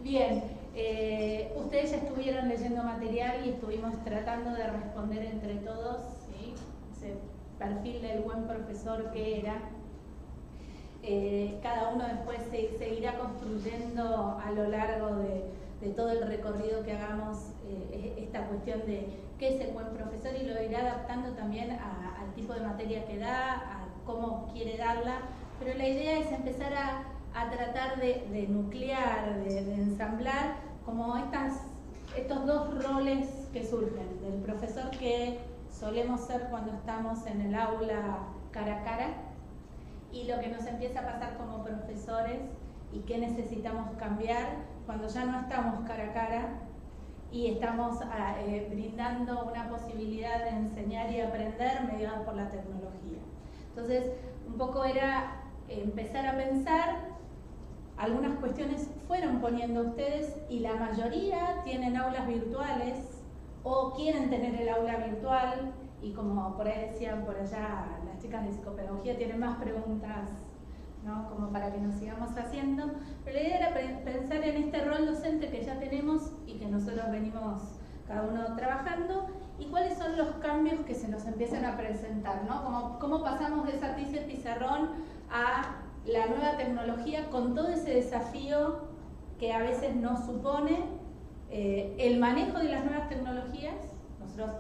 Bien, ustedes ya estuvieron leyendo material y estuvimos tratando de responder entre todos, ¿sí? Ese perfil del buen profesor que era. Cada uno después seguirá construyendo a lo largo de todo el recorrido que hagamos esta cuestión de qué es el buen profesor, y lo irá adaptando también al tipo de materia que da, a cómo quiere darla, pero la idea es empezar a tratar de nuclear, de ensamblar como estos dos roles que surgen, del profesor que solemos ser cuando estamos en el aula cara a cara, y lo que nos empieza a pasar como profesores y qué necesitamos cambiar cuando ya no estamos cara a cara y estamos brindando una posibilidad de enseñar y aprender mediada por la tecnología. Entonces, un poco era empezar a pensar, algunas cuestiones fueron poniendo ustedes y la mayoría tienen aulas virtuales o quieren tener el aula virtual, y como por ahí decían por allá las chicas de psicopedagogía, tienen más preguntas, ¿no? Como para que nos sigamos haciendo, pero la idea era pensar en este rol docente que ya tenemos y que nosotros venimos cada uno trabajando, y cuáles son los cambios que se nos empiezan a presentar, ¿no? Cómo pasamos de esa tiza y pizarrón a la nueva tecnología con todo ese desafío que a veces nos supone el manejo de las nuevas tecnologías. Nosotros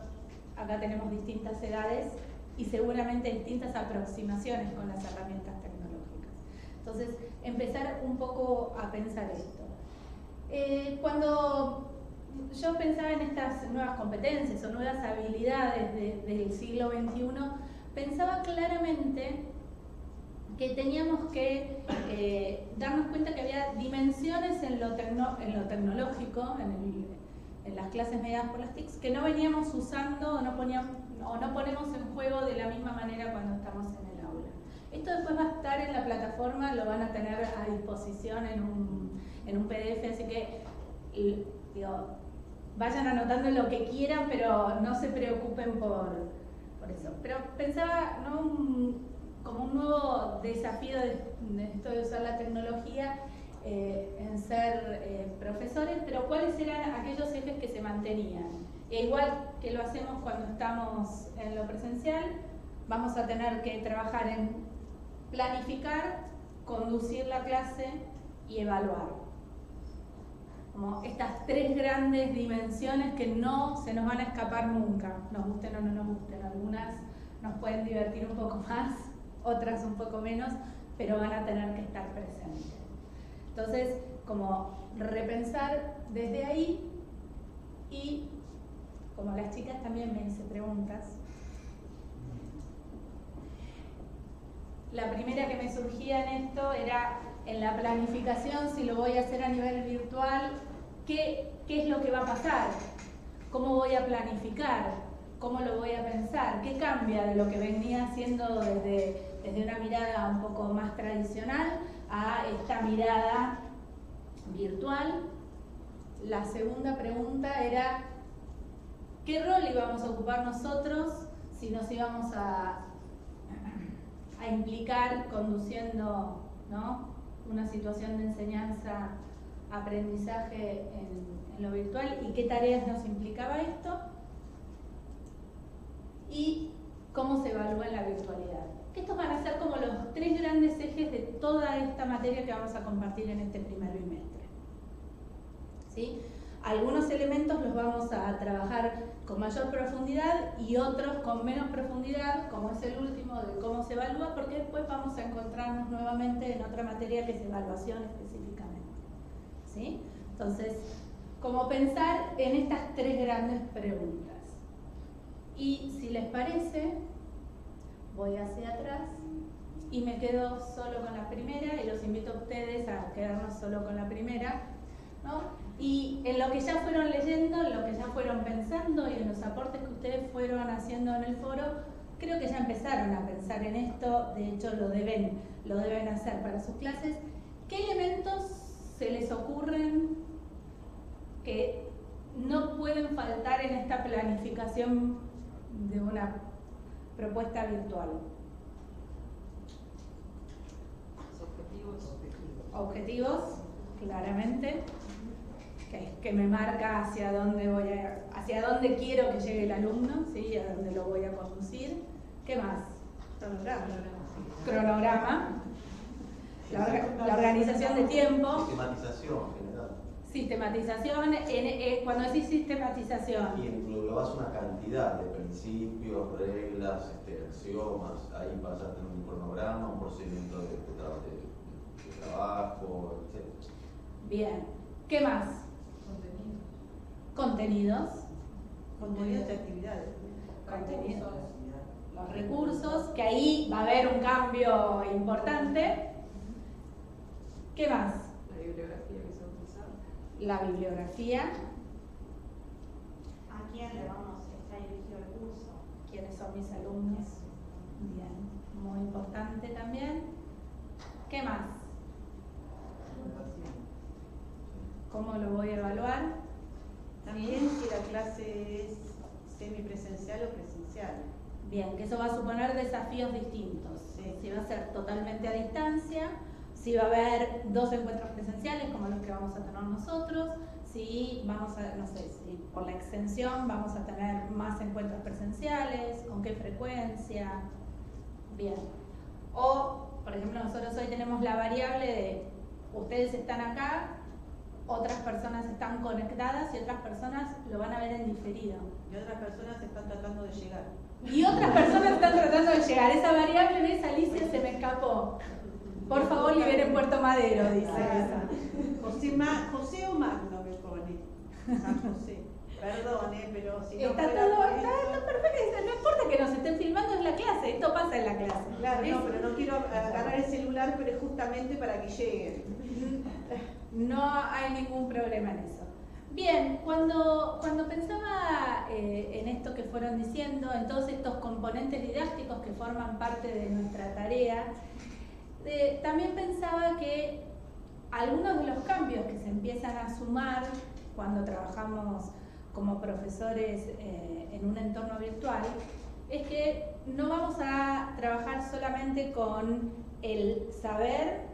acá tenemos distintas edades y seguramente distintas aproximaciones con las herramientas tecnológicas. Entonces, empezar un poco a pensar esto. Cuando yo pensaba en estas nuevas competencias o nuevas habilidades del siglo XXI, pensaba claramente que teníamos que darnos cuenta que había dimensiones en lo tecnológico, en las clases mediadas por las TICs, que no veníamos usando o no ponemos en juego de la misma manera cuando estamos en el aula. Esto después va a estar en la plataforma, lo van a tener a disposición en un PDF, así que digo, vayan anotando lo que quieran, pero no se preocupen por eso. Pero pensaba, ¿no? Como un nuevo desafío de esto de usar la tecnología en ser profesores, pero cuáles eran aquellos ejes que se mantenían. E igual que lo hacemos cuando estamos en lo presencial, vamos a tener que trabajar en planificar, conducir la clase y evaluar. Como estas tres grandes dimensiones que no se nos van a escapar nunca, nos gusten o no nos gusten. Algunas nos pueden divertir un poco más, otras un poco menos, pero van a tener que estar presentes. Entonces, como repensar desde ahí, y como las chicas también me hice preguntas, la primera que me surgía en esto era en la planificación, si lo voy a hacer a nivel virtual, ¿qué es lo que va a pasar? ¿Cómo voy a planificar? ¿Cómo lo voy a pensar? ¿Qué cambia de lo que venía haciendo desde una mirada un poco más tradicional a esta mirada virtual? La segunda pregunta era ¿qué rol íbamos a ocupar nosotros si nos íbamos a implicar conduciendo, ¿no?, una situación de enseñanza, aprendizaje en lo virtual, y qué tareas nos implicaba esto? Y cómo se evalúa en la virtualidad. Estos van a ser como los tres grandes ejes de toda esta materia que vamos a compartir en este primer bimestre, ¿sí? Algunos elementos los vamos a trabajar con mayor profundidad y otros con menos profundidad, como es el último de cómo se evalúa, porque después vamos a encontrarnos nuevamente en otra materia que es evaluación específicamente, ¿sí? Entonces, como pensar en estas tres grandes preguntas. Y si les parece, voy hacia atrás y me quedo solo con la primera, y los invito a ustedes a quedarnos solo con la primera, ¿no? Y en lo que ya fueron leyendo, en lo que ya fueron pensando y en los aportes que ustedes fueron haciendo en el foro, creo que ya empezaron a pensar en esto. De hecho lo deben hacer para sus clases. ¿Qué elementos se les ocurren que no pueden faltar en esta planificación de una propuesta virtual? Los objetivos. Objetivos, claramente. que me marca hacia dónde quiero que llegue el alumno, ¿sí? A dónde lo voy a conducir. ¿Qué más? Cronograma. La organización de tiempo. Sistematización general. Sistematización, cuando decís sistematización. Y englobás una cantidad de principios, reglas, axiomas, ahí vas a tener un cronograma, un procedimiento de trabajo, etc. Bien. ¿Qué más? Contenidos. Contenidos de actividades. Contenidos. Los recursos, que ahí va a haber un cambio importante. ¿Qué más? La bibliografía que se va a utilizar. La bibliografía. ¿A quién le está dirigido el curso? ¿Quiénes son mis alumnos? Bien, muy importante también. ¿Qué más? ¿Cómo lo voy a evaluar? También si la clase es semipresencial o presencial. Bien, que eso va a suponer desafíos distintos. Sí. Si va a ser totalmente a distancia, si va a haber 2 encuentros presenciales como los que vamos a tener nosotros, si vamos a, no sé, si por la extensión vamos a tener más encuentros presenciales, con qué frecuencia. Bien. O, por ejemplo, nosotros hoy tenemos la variable de ustedes están acá, otras personas están conectadas y otras personas lo van a ver en diferido. Y otras personas están tratando de llegar. Y otras personas están tratando de llegar. Esa variable, ¿ves, Alicia? Se me escapó. Por favor, liberen Puerto Madero, dice esa. José o Magno me pone. San José. Perdone, pero si no Está fuera todo, por está eso- perfecto. No importa que nos estén filmando en la clase. Esto pasa en la clase. Claro, ¿Ves? no, pero no quiero agarrar el celular, pero es justamente para que lleguen. No hay ningún problema en eso. Bien, cuando pensaba en esto que fueron diciendo, en todos estos componentes didácticos que forman parte de nuestra tarea, también pensaba que algunos de los cambios que se empiezan a sumar cuando trabajamos como profesores en un entorno virtual es que no vamos a trabajar solamente con el saber,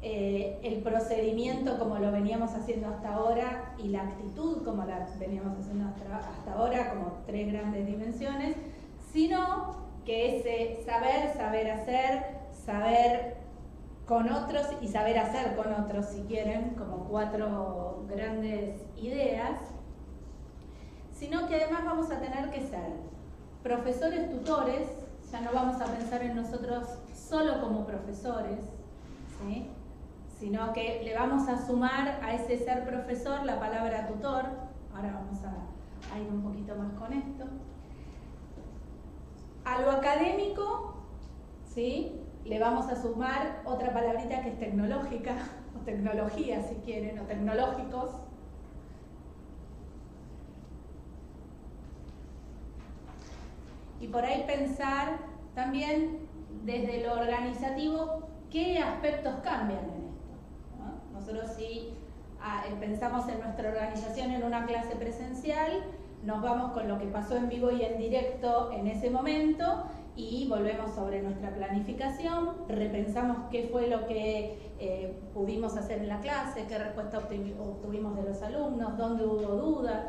el procedimiento como lo veníamos haciendo hasta ahora y la actitud como la veníamos haciendo hasta ahora, como 3 grandes dimensiones, sino que ese saber hacer, saber con otros y saber hacer con otros, si quieren, como 4 grandes ideas, sino que además vamos a tener que ser profesores tutores, ya no vamos a pensar en nosotros solo como profesores, ¿sí? Sino que le vamos a sumar a ese ser profesor la palabra tutor. Ahora vamos a ir un poquito más con esto. A lo académico, ¿sí? Le vamos a sumar otra palabrita que es tecnológica, o tecnología si quieren, o tecnológicos. Y por ahí pensar también desde lo organizativo qué aspectos cambian en esto, ¿no? Nosotros si pensamos en nuestra organización en una clase presencial, nos vamos con lo que pasó en vivo y en directo en ese momento y volvemos sobre nuestra planificación, repensamos qué fue lo que pudimos hacer en la clase, qué respuesta obtuvimos de los alumnos, dónde hubo dudas.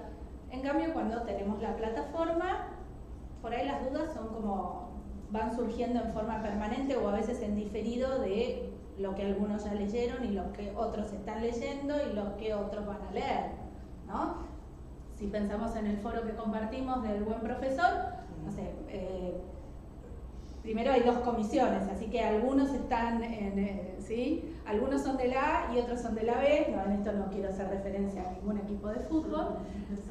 En cambio, cuando tenemos la plataforma, por ahí las dudas son como van surgiendo en forma permanente o a veces en diferido de lo que algunos ya leyeron y lo que otros están leyendo y lo que otros van a leer, ¿no? Si pensamos en el foro que compartimos del buen profesor, no sé, primero hay 2 comisiones, así que algunos están en, ¿sí? Algunos son de la A y otros son de la B, no, en esto no quiero hacer referencia a ningún equipo de fútbol,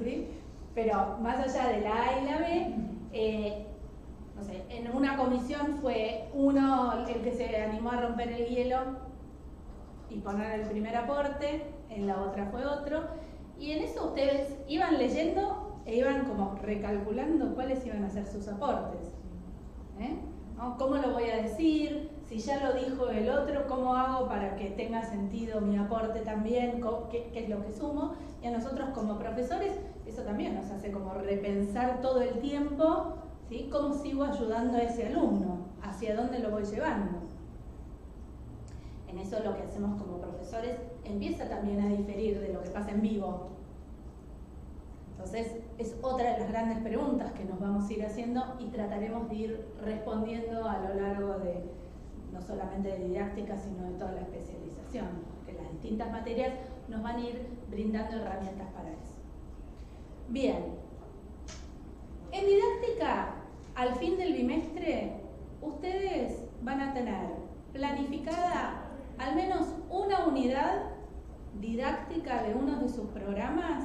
¿sí? Pero más allá de la A y la B, no sé, en una comisión fue uno el que se animó a romper el hielo y poner el primer aporte, en la otra fue otro, y en eso ustedes iban leyendo e iban como recalculando cuáles iban a ser sus aportes. ¿No? ¿Cómo lo voy a decir? Si ya lo dijo el otro, ¿cómo hago para que tenga sentido mi aporte también? ¿Qué es lo que sumo? Y a nosotros como profesores, eso también nos hace como repensar todo el tiempo, ¿sí? ¿Cómo sigo ayudando a ese alumno? ¿Hacia dónde lo voy llevando? en eso lo que hacemos como profesores empieza también a diferir de lo que pasa en vivo. Entonces, es otra de las grandes preguntas que nos vamos a ir haciendo y trataremos de ir respondiendo a lo largo de, no solamente de didáctica, sino de toda la especialización, porque las distintas materias nos van a ir brindando herramientas para eso. Bien, en didáctica, al fin del bimestre, ustedes van a tener planificada al menos una unidad didáctica de uno de sus programas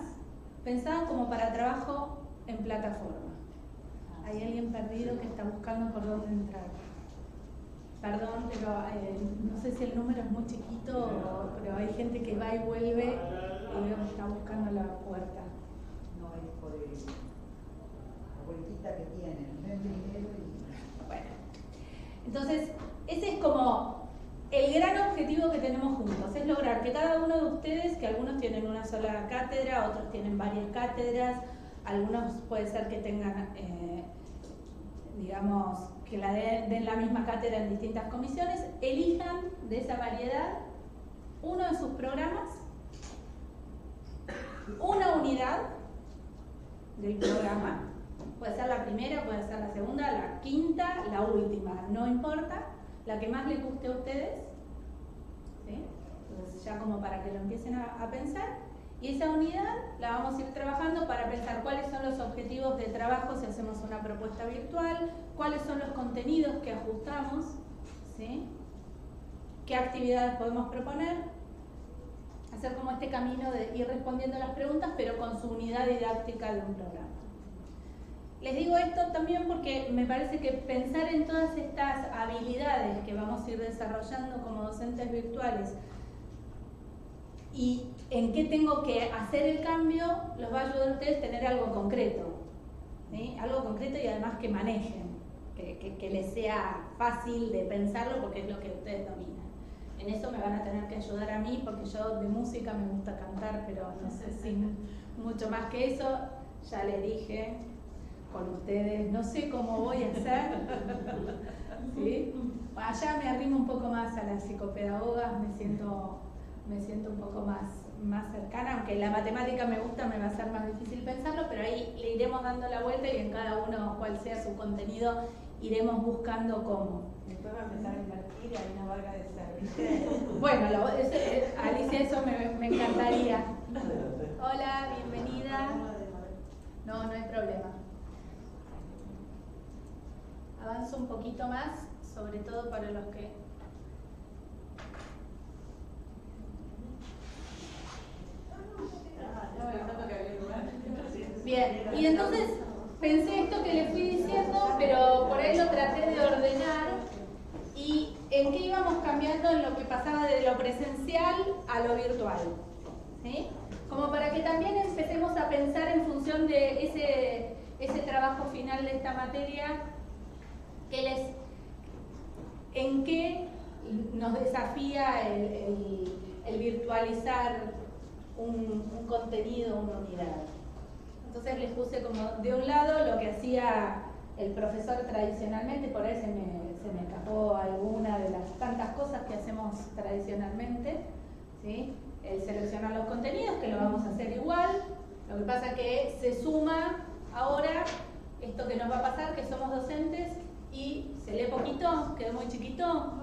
pensada como para trabajo en plataforma. Hay alguien perdido que está buscando por dónde entrar. Perdón, pero no sé si el número es muy chiquito, pero hay gente que va y vuelve y veo que está buscando la puerta. No es por la vueltita que tienen, ven primero y... Bueno, entonces ese es como el gran objetivo que tenemos juntos, es lograr que cada uno de ustedes, que algunos tienen una sola cátedra, otros tienen varias cátedras, algunos puede ser que tengan, digamos, que den la misma cátedra en distintas comisiones, elijan de esa variedad uno de sus programas, una unidad del programa, puede ser la primera, puede ser la segunda, la quinta, la última, no importa, la que más les guste a ustedes, ¿sí? Entonces ya como para que lo empiecen a pensar, y esa unidad la vamos a ir trabajando para pensar cuáles son los objetivos de trabajo si hacemos una propuesta virtual, cuáles son los contenidos que ajustamos, ¿sí? Qué actividades podemos proponer, hacer como este camino de ir respondiendo las preguntas, pero con su unidad didáctica de un programa. Les digo esto también porque me parece que pensar en todas estas habilidades que vamos a ir desarrollando como docentes virtuales y en qué tengo que hacer el cambio, los va a ayudar a ustedes a tener algo concreto, ¿sí? Algo concreto y además que manejen, que les sea fácil de pensarlo porque es lo que ustedes dominan. En eso me van a tener que ayudar a mí porque yo de música me gusta cantar, pero no sé si mucho más que eso, ya les dije. Con ustedes, no sé cómo voy a hacer, ¿sí? Allá me arrimo un poco más a las psicopedagogas, me siento un poco más cercana, aunque la matemática me gusta, me va a ser más difícil pensarlo, pero ahí le iremos dando la vuelta y en cada uno, cual sea su contenido, iremos buscando cómo. Después va a empezar a invertir y hay una vaga de servicio. Bueno, Alicia, eso me encantaría. Hola, bienvenida. No hay problema. Avanzo un poquito más, sobre todo para los que... Bien, y entonces pensé esto que les fui diciendo, pero por ahí lo traté de ordenar y en qué íbamos cambiando en lo que pasaba de lo presencial a lo virtual, ¿sí? Como para que también empecemos a pensar en función de ese trabajo final de esta materia, en qué nos desafía el virtualizar un contenido, una unidad. Entonces les puse como de un lado lo que hacía el profesor tradicionalmente, por ahí se me escapó alguna de las tantas cosas que hacemos tradicionalmente, ¿sí? El seleccionar los contenidos, que lo vamos a hacer igual, lo que pasa que se suma ahora esto que nos va a pasar, que somos docentes y se lee poquito, quedó muy chiquito.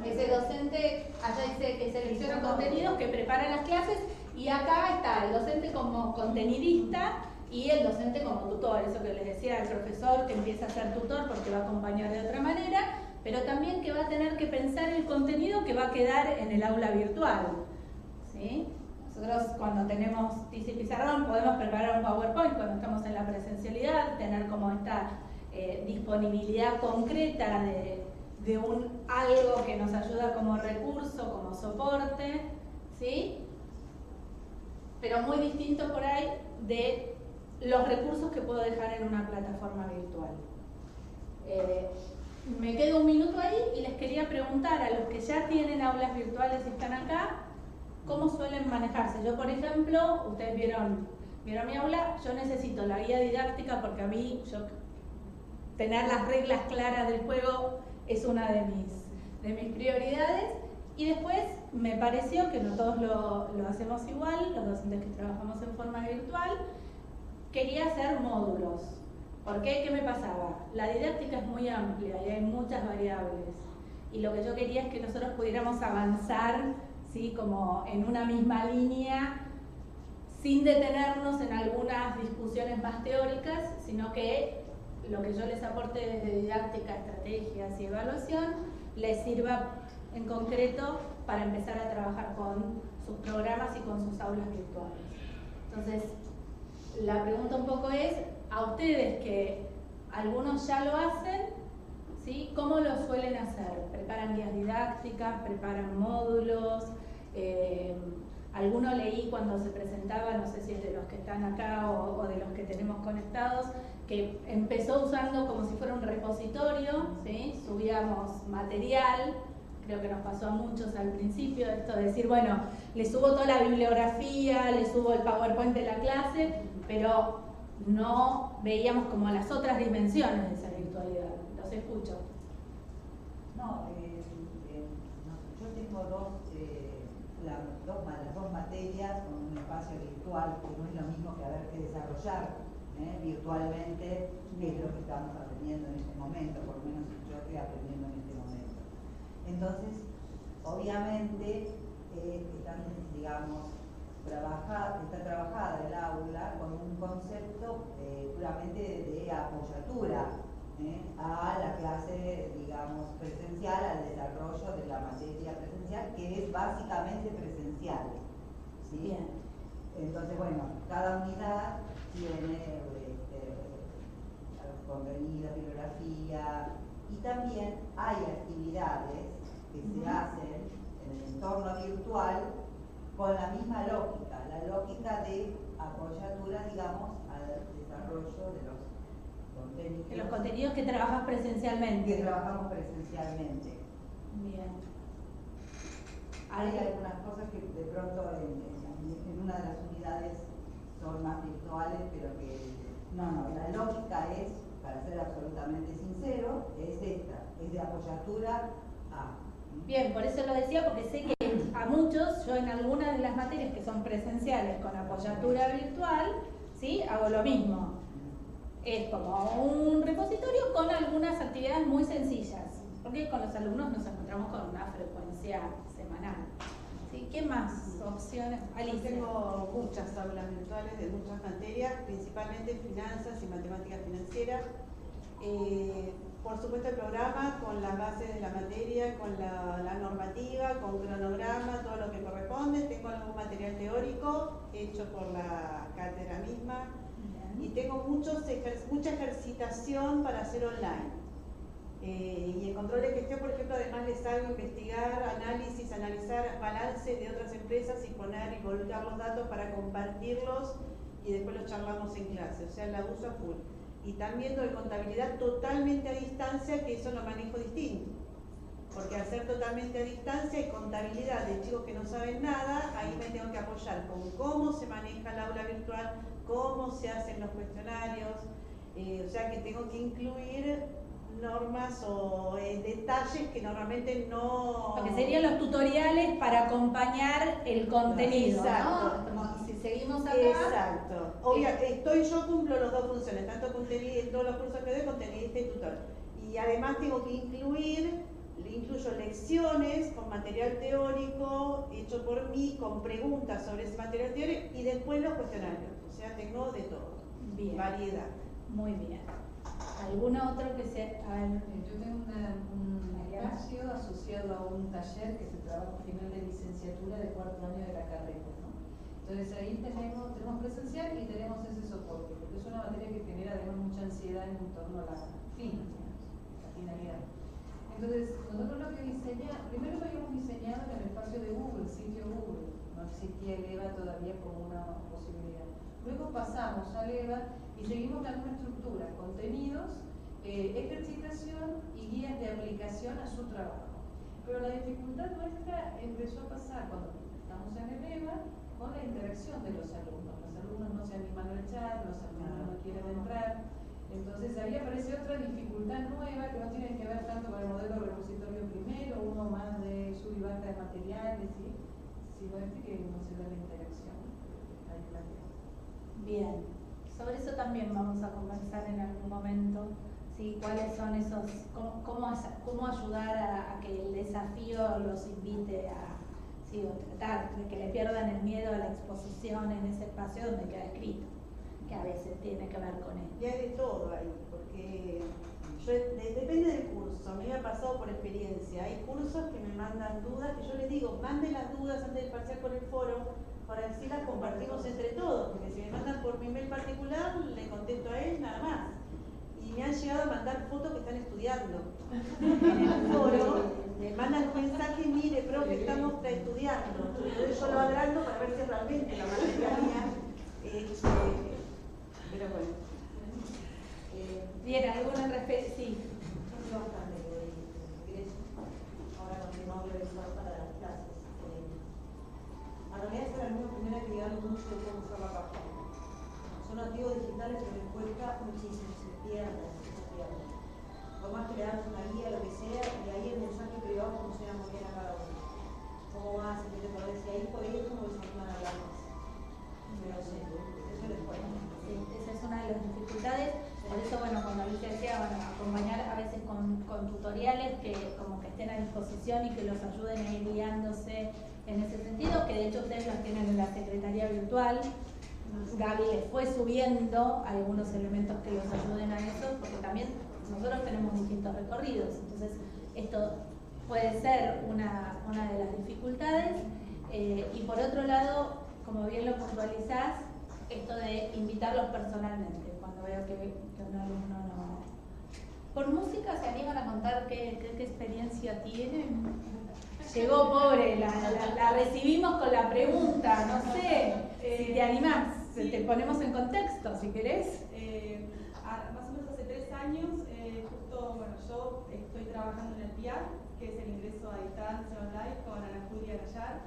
Ese docente allá dice que selecciona contenidos, que prepara las clases, y acá está el docente como contenidista y el docente como tutor, eso que les decía, el profesor que empieza a ser tutor porque va a acompañar de otra manera, pero también que va a tener que pensar el contenido que va a quedar en el aula virtual, ¿sí? Nosotros cuando tenemos TIS y Pizarrón podemos preparar un PowerPoint cuando estamos en la presencialidad, tener como esta disponibilidad concreta de algo que nos ayuda como recurso, como soporte, ¿sí? Pero muy distinto por ahí de los recursos que puedo dejar en una plataforma virtual. Me quedo un minuto ahí y les quería preguntar a los que ya tienen aulas virtuales y están acá, ¿cómo suelen manejarse? Yo, por ejemplo, ustedes vieron mi aula, yo necesito la guía didáctica porque a mí, tener las reglas claras del juego es una de mis prioridades, Y después me pareció que no todos lo hacemos igual, los docentes que trabajamos en forma virtual, quería hacer módulos. ¿Por qué? ¿Qué me pasaba? La didáctica es muy amplia y hay muchas variables. Y lo que yo quería es que nosotros pudiéramos avanzar, ¿sí?, como en una misma línea, sin detenernos en algunas discusiones más teóricas, sino que lo que yo les aporte desde didáctica, estrategias y evaluación, les sirva en concreto para empezar a trabajar con sus programas y con sus aulas virtuales. Entonces, la pregunta un poco es, a ustedes que algunos ya lo hacen, ¿sí?, ¿cómo lo suelen hacer? ¿Preparan guías didácticas? ¿Preparan módulos? Alguno leí cuando se presentaba, no sé si es de los que están acá o de los que tenemos conectados, que empezó usando como si fuera un repositorio, ¿sí? Subíamos material, creo que nos pasó a muchos al principio, esto de decir, bueno, le subo toda la bibliografía, le subo el PowerPoint de la clase, pero no veíamos como las otras dimensiones de esa virtualidad. Los escucho. No, yo tengo las dos materias con un espacio virtual, que no es lo mismo que haber que desarrollar virtualmente, que es lo que estamos aprendiendo en este momento, por lo menos yo estoy aprendiendo en este momento. Entonces, obviamente, está trabajada el aula con un concepto puramente de apoyatura a la clase, digamos, presencial, al desarrollo de la materia presencial, que es básicamente presencial, ¿sí? Bien. Entonces, bueno, cada unidad tiene contenido, bibliografía, y también hay actividades que se hacen en el entorno virtual con la misma lógica, la lógica de apoyatura, digamos, al desarrollo de los contenidos. De los contenidos que trabajas presencialmente. Que trabajamos presencialmente. Bien. Hay algunas cosas que de pronto en una de las unidades son más virtuales, pero que no, la lógica es, para ser absolutamente sincero, es esta, es de apoyatura a. Bien, por eso lo decía, porque sé que a muchos, yo en algunas de las materias que son presenciales con apoyatura virtual, ¿sí?, hago lo mismo. Es como un repositorio con algunas actividades muy sencillas, porque con los alumnos nos encontramos con una frecuencia semanal. ¿Sí? ¿Qué más opciones? Yo tengo muchas aulas virtuales de muchas materias, principalmente finanzas y matemática financiera. Por supuesto el programa con las bases de la materia, con la normativa, con cronograma, todo lo que corresponde. Tengo algún material teórico hecho por la cátedra misma. Y tengo mucha ejercitación para hacer online. Y en control de gestión, por ejemplo, además les hago investigar, analizar balance de otras empresas y poner y volcar los datos para compartirlos y después los charlamos en clase, o sea, la uso a full. Y también doy contabilidad totalmente a distancia, que eso lo manejo distinto. Porque al ser totalmente a distancia y contabilidad de chicos que no saben nada, ahí me tengo que apoyar con cómo se maneja el aula virtual, cómo se hacen los cuestionarios, o sea que tengo que incluir normas o detalles que normalmente no... Lo que serían los tutoriales para acompañar el contenido, exacto, ¿no? Como si seguimos acá. Exacto. Yo cumplo las dos funciones, tanto en todos los cursos que doy, contenidista y tutor. Y además tengo que incluyo lecciones con material teórico hecho por mí, con preguntas sobre ese material teórico y después los cuestionarios. O sea, tengo de todo. Bien. Variedad. Muy bien. ¿Alguno otro que sea? A ver, Yo tengo un espacio asociado a un taller que es el trabajo final de licenciatura de cuarto año de la carrera, ¿no? Entonces ahí tenemos presencial y tenemos ese soporte, porque es una materia que genera además mucha ansiedad en torno a la finalidad. Entonces, nosotros lo que primero lo habíamos diseñado en el espacio de Google, el sitio Google, no existía el EVA todavía como una posibilidad. Luego pasamos al EVA y seguimos la misma estructura, contenidos, ejercitación y guías de aplicación a su trabajo. Pero la dificultad nuestra empezó a pasar cuando estamos en el EVA con la interacción de los alumnos. Los alumnos no se animan al chat, los alumnos no quieren entrar. Entonces ahí aparece otra dificultad nueva que no tiene que ver tanto con el modelo repositorio primero, uno más de sub y baja de material padre, ¿sí? Sí, que no se da la interacción. Ahí plantea. Bien, sobre eso también vamos a conversar en algún momento, ¿sí? Cuáles son esos, cómo ayudar a que el desafío los invite a, ¿sí? O tratar de que le pierdan el miedo a la exposición en ese espacio donde queda escrito, que a veces tiene que ver con él. Y hay de todo ahí, porque depende del curso. A mí me ha pasado por experiencia. Hay cursos que me mandan dudas, que yo les digo, manden las dudas antes del parcial por el foro, para así las compartimos entre todos, porque si me mandan por mi mail particular, le contesto a él nada más. Y me han llegado a mandar fotos que están estudiando. En el foro me mandan un mensaje, mire, profe, estamos estudiando. Entonces yo lo agrando para ver si realmente la materia mía. Pero bueno. Bien, ¿alguna respuesta? Sí. Bastante de ingreso. Ahora continuamos audiovisual para las clases. A realidad es la primera actividad mucho de cómo usar la página. Son activos digitales que les cuesta muchísimo, se pierden. Por más que le das una guía, lo que sea, y ahí el mensaje privado funciona muy bien a cada uno. ¿Cómo vas? ¿Qué te parece? Ahí por ahí es como que se van a hablar más. Pero sí, eso les cuesta. Sí, esa es una de las dificultades. Por eso, bueno, cuando Alicia decía, bueno, acompañar a veces con tutoriales que como que estén a disposición y que los ayuden a ir guiándose en ese sentido, que de hecho ustedes los tienen en la secretaría virtual. Gaby les fue subiendo algunos elementos que los ayuden a eso, porque también nosotros tenemos distintos recorridos, entonces esto puede ser una de las dificultades. Y por otro lado, como bien lo puntualizás, esto de invitarlos personalmente, cuando veo que un alumno no... ¿Por música se animan a contar qué experiencia tienen? Llegó pobre, la recibimos con la pregunta, no sé, si te animás, sí. Te ponemos en contexto, si querés. Más o menos hace 3 años, justo, bueno, yo estoy trabajando en el PIAC, que es el ingreso a distancia online con Ana Julia Gallar,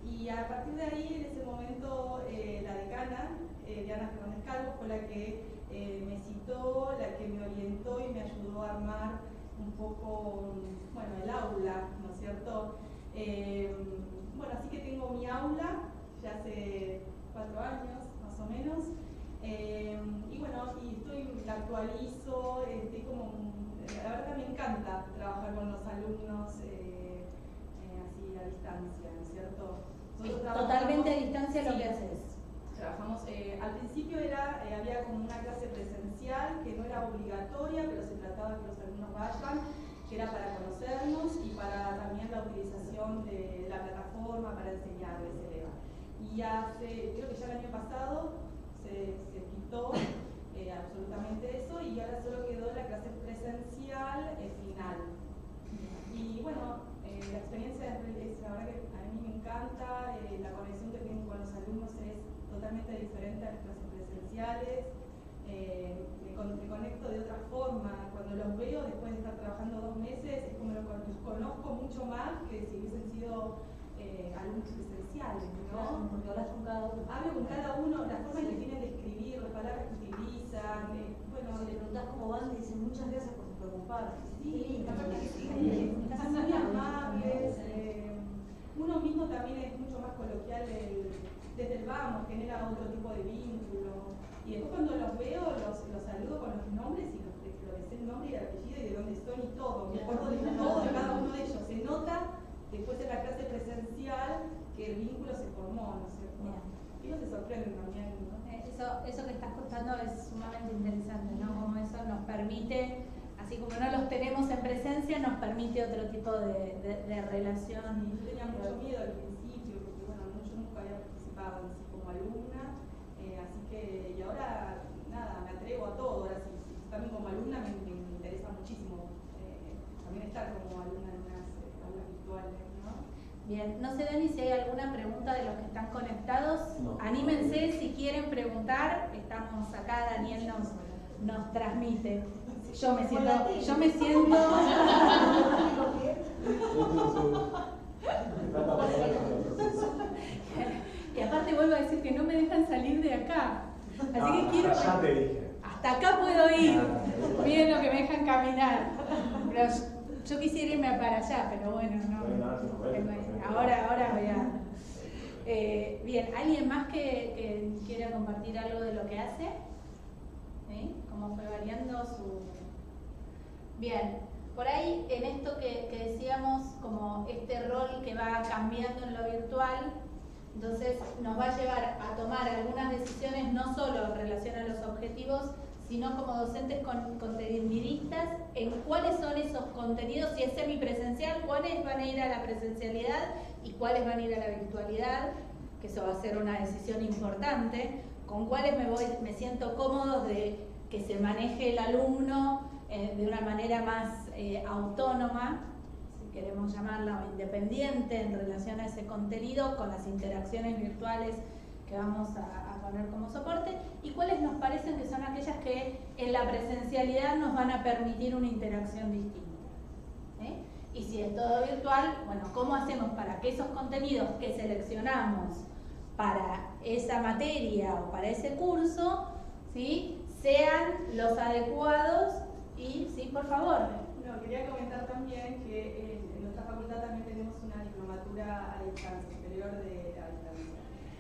y a partir de ahí, en ese momento, la decana, Diana Fernández Calvo, fue la que me citó, la que me orientó y me ayudó a armar un poco, bueno, el aula, ¿no es cierto? Bueno, así que tengo mi aula, ya hace 4 años, más o menos, y bueno, la actualizo, estoy como, la verdad me encanta trabajar con los alumnos así a distancia, ¿no es cierto? Totalmente a distancia, sí. Lo que haces. Trabajamos, al principio había como una clase presencial que no era obligatoria, pero se trataba que los alumnos vayan, que era para conocernos y para también la utilización de la plataforma para enseñar de CELEVA. Y creo que ya el año pasado se quitó absolutamente eso y ahora solo quedó la clase presencial final. Y bueno, la experiencia es la verdad que a mí me encanta, la conexión que tengo con los alumnos es totalmente diferente a las clases presenciales, me conecto de otra forma, cuando los veo después de estar trabajando 2 meses es como los conozco mucho más que si hubiesen sido alumnos presenciales, ¿no? Porque hablas con cada uno. Hablo con cada uno, la forma en que tienen de escribir, las palabras que utilizan, bueno, si le preguntás cómo van, te dicen muchas gracias por preocuparte. Sí, aparte que sí, son muy amables, uno mismo también es mucho más coloquial desde el vamos, genera otro tipo de vínculo. Y después cuando los veo, los saludo con los nombres y les sé el nombre y el apellido y de dónde son y todo. Me acuerdo de todo de cada uno de ellos. Se nota después de la clase presencial que el vínculo se formó, ¿no es cierto? Y ellos se sorprenden también, ¿no? Eso que estás contando es sumamente interesante, ¿no? Como eso nos permite, así como no los tenemos en presencia, nos permite otro tipo de relación. Y yo tenía mucho miedo al principio, porque bueno, yo nunca había participado así como alumna, así que, y ahora, nada, me atrevo a todo, ahora sí, también como alumna me interesa muchísimo también estar como alumna en unas aulas virtuales, ¿no? Bien, no sé, Dani, si hay alguna pregunta de los que están conectados. No. Anímense si quieren preguntar. Estamos acá, Daniel nos transmite. Yo me siento. Y aparte vuelvo a decir que no me dejan salir de acá. Así que quiero. Ya te dije. Hasta acá puedo ir. Miren lo que me dejan caminar. Pero yo quisiera irme para allá, pero bueno, no. Ahora voy a... bien, ¿alguien más que quiera compartir algo de lo que hace? ¿Sí? ¿Cómo fue variando su...? Bien, por ahí en esto que decíamos, como este rol que va cambiando en lo virtual, entonces nos va a llevar a tomar algunas decisiones no solo en relación a los objetivos, sino como docentes conteniditas en cuáles son esos contenidos, si es semipresencial, cuáles van a ir a la presencialidad y cuáles van a ir a la virtualidad, que eso va a ser una decisión importante, con cuáles me siento cómodo de que se maneje el alumno de una manera más autónoma, si queremos llamarla, o independiente en relación a ese contenido, con las interacciones virtuales que vamos a poner como soporte, y cuáles nos parecen que son aquellas que en la presencialidad nos van a permitir una interacción distinta. Y si es todo virtual, bueno, ¿cómo hacemos para que esos contenidos que seleccionamos para esa materia o para ese curso, ¿sí?, sean los adecuados? Y sí, por favor. No, quería comentar también que en nuestra facultad también tenemos una diplomatura a distancia, superior a distancia.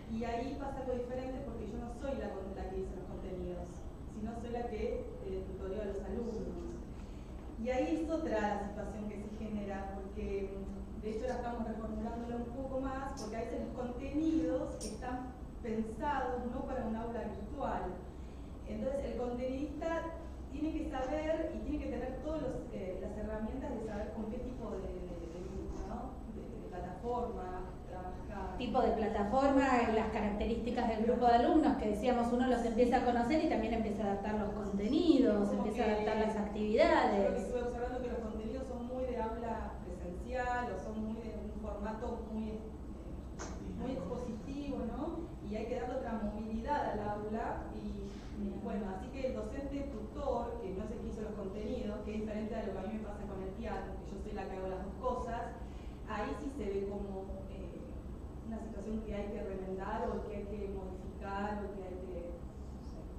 Y ahí pasa algo diferente porque yo no soy la que dice los contenidos, sino soy la que tutorea a los alumnos. Y ahí es otra la situación que se genera, porque de hecho ahora estamos reformulándolo un poco más, porque a veces los contenidos están pensados no para un aula virtual. Entonces el contenidista tiene que saber y tiene que tener todas las herramientas de saber con qué tipo de plataforma trabajar. Tipo de plataforma, las características del grupo de alumnos, que decíamos, uno los empieza a conocer y también empieza a adaptar los contenidos, empieza a adaptar las actividades. Yo estuve observando que los contenidos son muy de aula presencial o son muy de un formato muy expositivo, ¿no? Y hay que darle otra movilidad al aula y bueno, así que el docente tutor, que no es el que hizo los contenidos, que es diferente a lo que a mí me pasa con el piano, que yo soy la que hago las dos cosas, ahí sí se ve como una situación que hay que remendar o que hay que modificar o que hay que...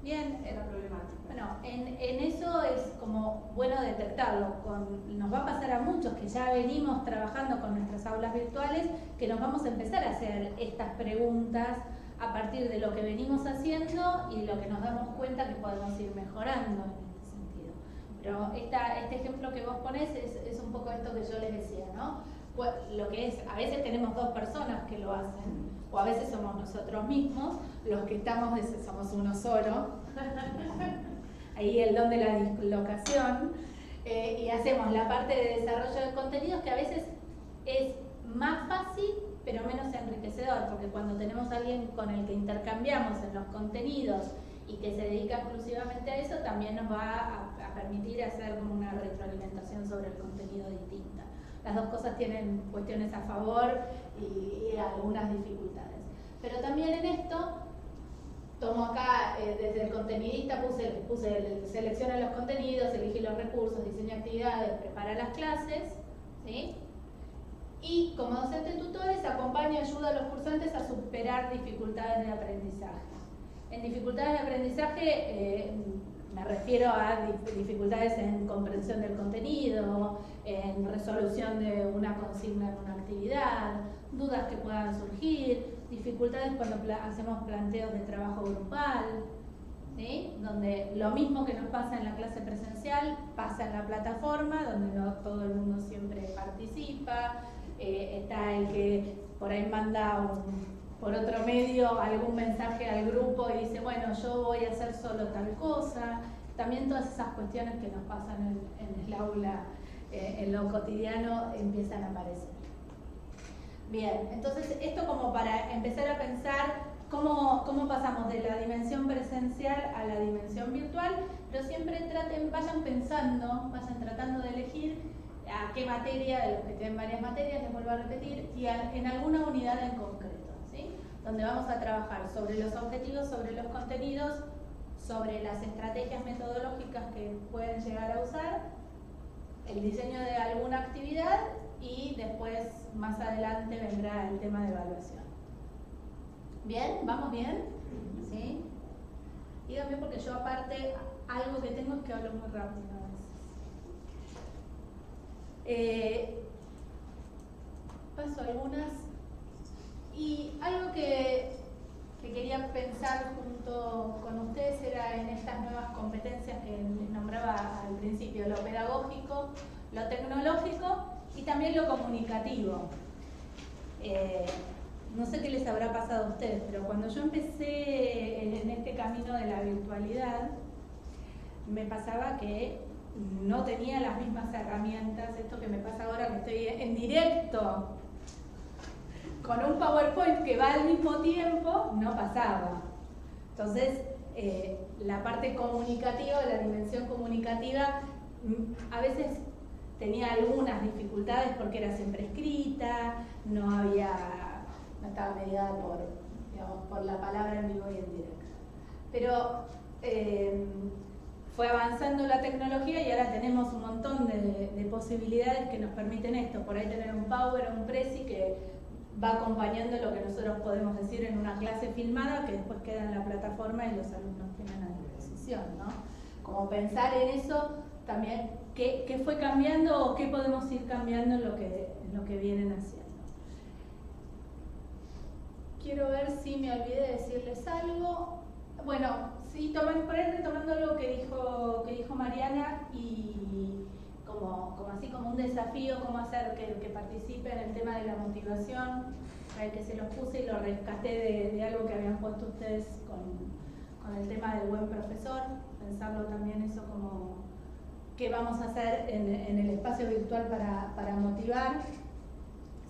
Bien, la problemática. Bueno, en eso es como bueno detectarlo. Nos va a pasar a muchos que ya venimos trabajando con nuestras aulas virtuales, que nos vamos a empezar a hacer estas preguntas a partir de lo que venimos haciendo y lo que nos damos cuenta que podemos ir mejorando en este sentido. Pero este ejemplo que vos ponés es un poco esto que yo les decía, ¿no? Pues, lo que es, a veces tenemos dos personas que lo hacen, o a veces somos nosotros mismos los que somos uno solo, ahí el don de la dislocación, y hacemos la parte de desarrollo de contenidos que a veces es más fácil pero menos enriquecedor, porque cuando tenemos a alguien con el que intercambiamos en los contenidos y que se dedica exclusivamente a eso, también nos va a permitir hacer una retroalimentación sobre el contenido distinta. Las dos cosas tienen cuestiones a favor y algunas dificultades. Pero también en esto, tomo acá, desde el contenidista puse selecciona los contenidos, elige los recursos, diseña actividades, prepara las clases, ¿sí? Y como docente tutores acompaña y ayuda a los cursantes a superar dificultades de aprendizaje. En dificultades de aprendizaje me refiero a dificultades en comprensión del contenido, en resolución de una consigna en una actividad, dudas que puedan surgir, dificultades cuando hacemos planteos de trabajo grupal, ¿sí? Donde lo mismo que nos pasa en la clase presencial pasa en la plataforma, donde no todo el mundo siempre participa. Está el que por ahí manda por otro medio algún mensaje al grupo y dice, bueno, yo voy a hacer solo tal cosa. También todas esas cuestiones que nos pasan en el aula, en lo cotidiano, empiezan a aparecer. Bien, entonces esto como para empezar a pensar cómo pasamos de la dimensión presencial a la dimensión virtual, pero siempre vayan pensando, vayan tratando de elegir a qué materia, de los que tienen varias materias, les vuelvo a repetir, y en alguna unidad en concreto, ¿sí? Donde vamos a trabajar sobre los objetivos, sobre los contenidos, sobre las estrategias metodológicas que pueden llegar a usar, el diseño de alguna actividad y después, más adelante, vendrá el tema de evaluación. ¿Bien? ¿Vamos bien? ¿Sí? Díganme porque yo aparte, algo que tengo es que hablo muy rápido a veces. Paso algunas. Y algo que quería pensar junto con ustedes era en estas nuevas competencias que les nombraba al principio, lo pedagógico, lo tecnológico y también lo comunicativo. No sé qué les habrá pasado a ustedes, pero cuando yo empecé en este camino de la virtualidad, me pasaba que no tenía las mismas herramientas, esto que me pasa ahora que estoy en directo, con un PowerPoint que va al mismo tiempo, no pasaba. Entonces, la parte comunicativa, la dimensión comunicativa, a veces tenía algunas dificultades porque era siempre escrita, no estaba mediada por la palabra en vivo y en directo. Pero fue avanzando la tecnología y ahora tenemos un montón de posibilidades que nos permiten esto. Por ahí tener un Power o un Prezi que va acompañando lo que nosotros podemos decir en una clase filmada que después queda en la plataforma y los alumnos tienen a disposición, ¿no? Como pensar en eso también, qué fue cambiando o qué podemos ir cambiando en lo que vienen haciendo. Quiero ver si me olvidé de decirles algo. Bueno, sí, por ahí retomando algo que dijo Mariana y como un desafío, cómo hacer que participe en el tema de la motivación, que se los puse y lo rescaté de algo que habían puesto ustedes con el tema del buen profesor, pensarlo también eso como qué vamos a hacer en el espacio virtual para motivar,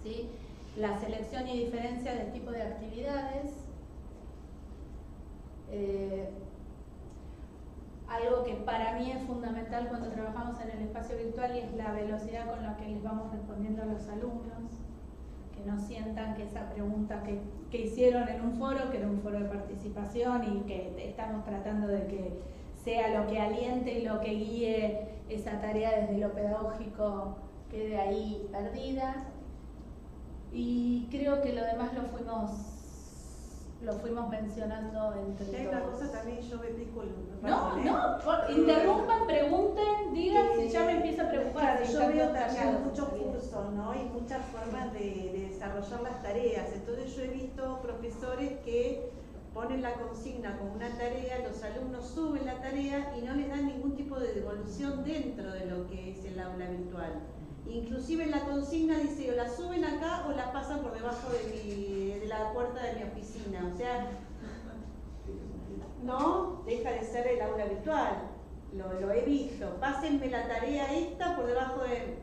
¿sí? La selección y diferencia del tipo de actividades. Algo que para mí es fundamental cuando trabajamos en el espacio virtual y es la velocidad con la que les vamos respondiendo a los alumnos, que no sientan que esa pregunta que hicieron en un foro, que era un foro de participación y que estamos tratando de que sea lo que aliente y lo que guíe esa tarea desde lo pedagógico, quede ahí perdida. Y creo que lo demás lo fuimos mencionando entre todos. Hay una cosa también, yo me pico el interrumpan, pregunten, digan, si ya me empiezo a preocupar. Yo veo también muchos cursos, ¿no? Y muchas formas de desarrollar las tareas. Entonces yo he visto profesores que ponen la consigna como una tarea, los alumnos suben la tarea y no les dan ningún tipo de devolución dentro de lo que es el aula virtual. Inclusive en la consigna dice o la suben acá o la pasan por debajo de la puerta de mi oficina. O sea, no deja de ser el aula virtual. Lo he visto. Pásenme la tarea esta por debajo de...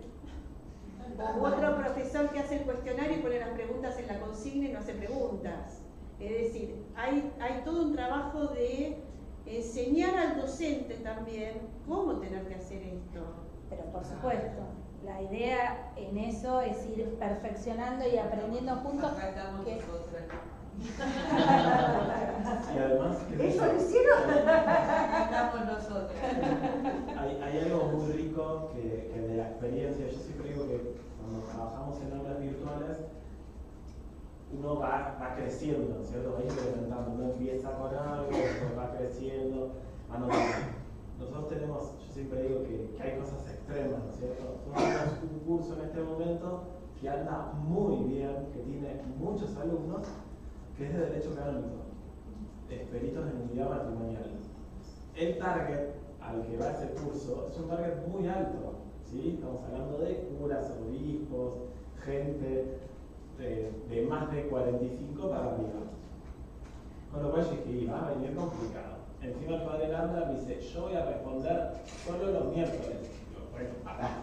O otro profesor que hace el cuestionario y pone las preguntas en la consigna y no hace preguntas. Es decir, hay todo un trabajo de enseñar al docente también cómo tener que hacer esto. Pero por supuesto. La idea en eso es ir perfeccionando y aprendiendo juntos. Acá estamos nosotros. Y además, ¿Eso lo hicieron? Acá estamos nosotros. hay algo muy rico que de la experiencia. Yo siempre digo que cuando trabajamos en aulas virtuales, uno va creciendo, ¿cierto? Va incrementando. Uno empieza con algo, después va creciendo, va notando. Nosotros tenemos, yo siempre digo que hay cosas extremas, ¿no es cierto? Nosotros tenemos un curso en este momento que anda muy bien, que tiene muchos alumnos, que es de Derecho Canónico, peritos en unidad matrimonial. El target al que va ese curso es un target muy alto, ¿sí? Estamos hablando de curas, obispos, gente de más de 45 para arriba. Con lo cual yo dije, va a venir complicado. Encima el padre Landa me dice, yo voy a responder solo los miércoles. Digo, bueno, pará.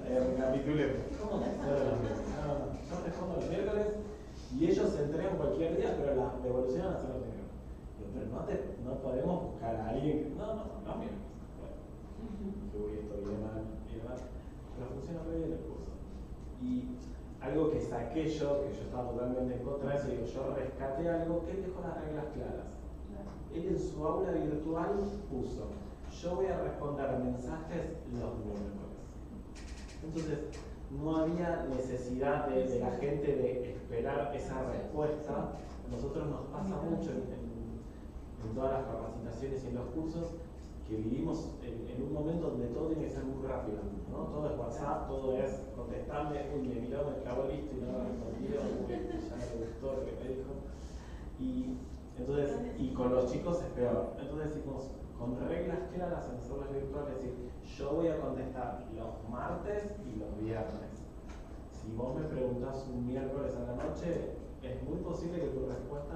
Recapitulemos. ¿Cómo que solo los miércoles? No, yo respondo los miércoles y ellos se entregan cualquier día, pero las devoluciones van a ser los miércoles. Digo, pero no podemos buscar a alguien que... No, miércoles. Bueno, que voy, esto viene mal, pero funciona muy bien el curso. Y algo que saqué yo, que yo estaba totalmente en contra de eso, digo, yo rescaté algo, que él dejó las reglas claras. Él en su aula virtual puso, yo voy a responder mensajes los miércoles. Entonces, no había necesidad de la gente de esperar esa respuesta. A nosotros nos pasa mucho en todas las capacitaciones y en los cursos, que vivimos en un momento donde todo tiene que ser muy rápido, ¿no? Todo es WhatsApp, todo es contestarme, uy, me miró, me clavó listo y no me respondió, uy, ya me gustó lo que me dijo. Y entonces, y con los chicos es peor. Entonces decimos, con reglas claras en las aulas virtuales, es decir, yo voy a contestar los martes y los viernes. Si vos me preguntás un miércoles a la noche, es muy posible que tu respuesta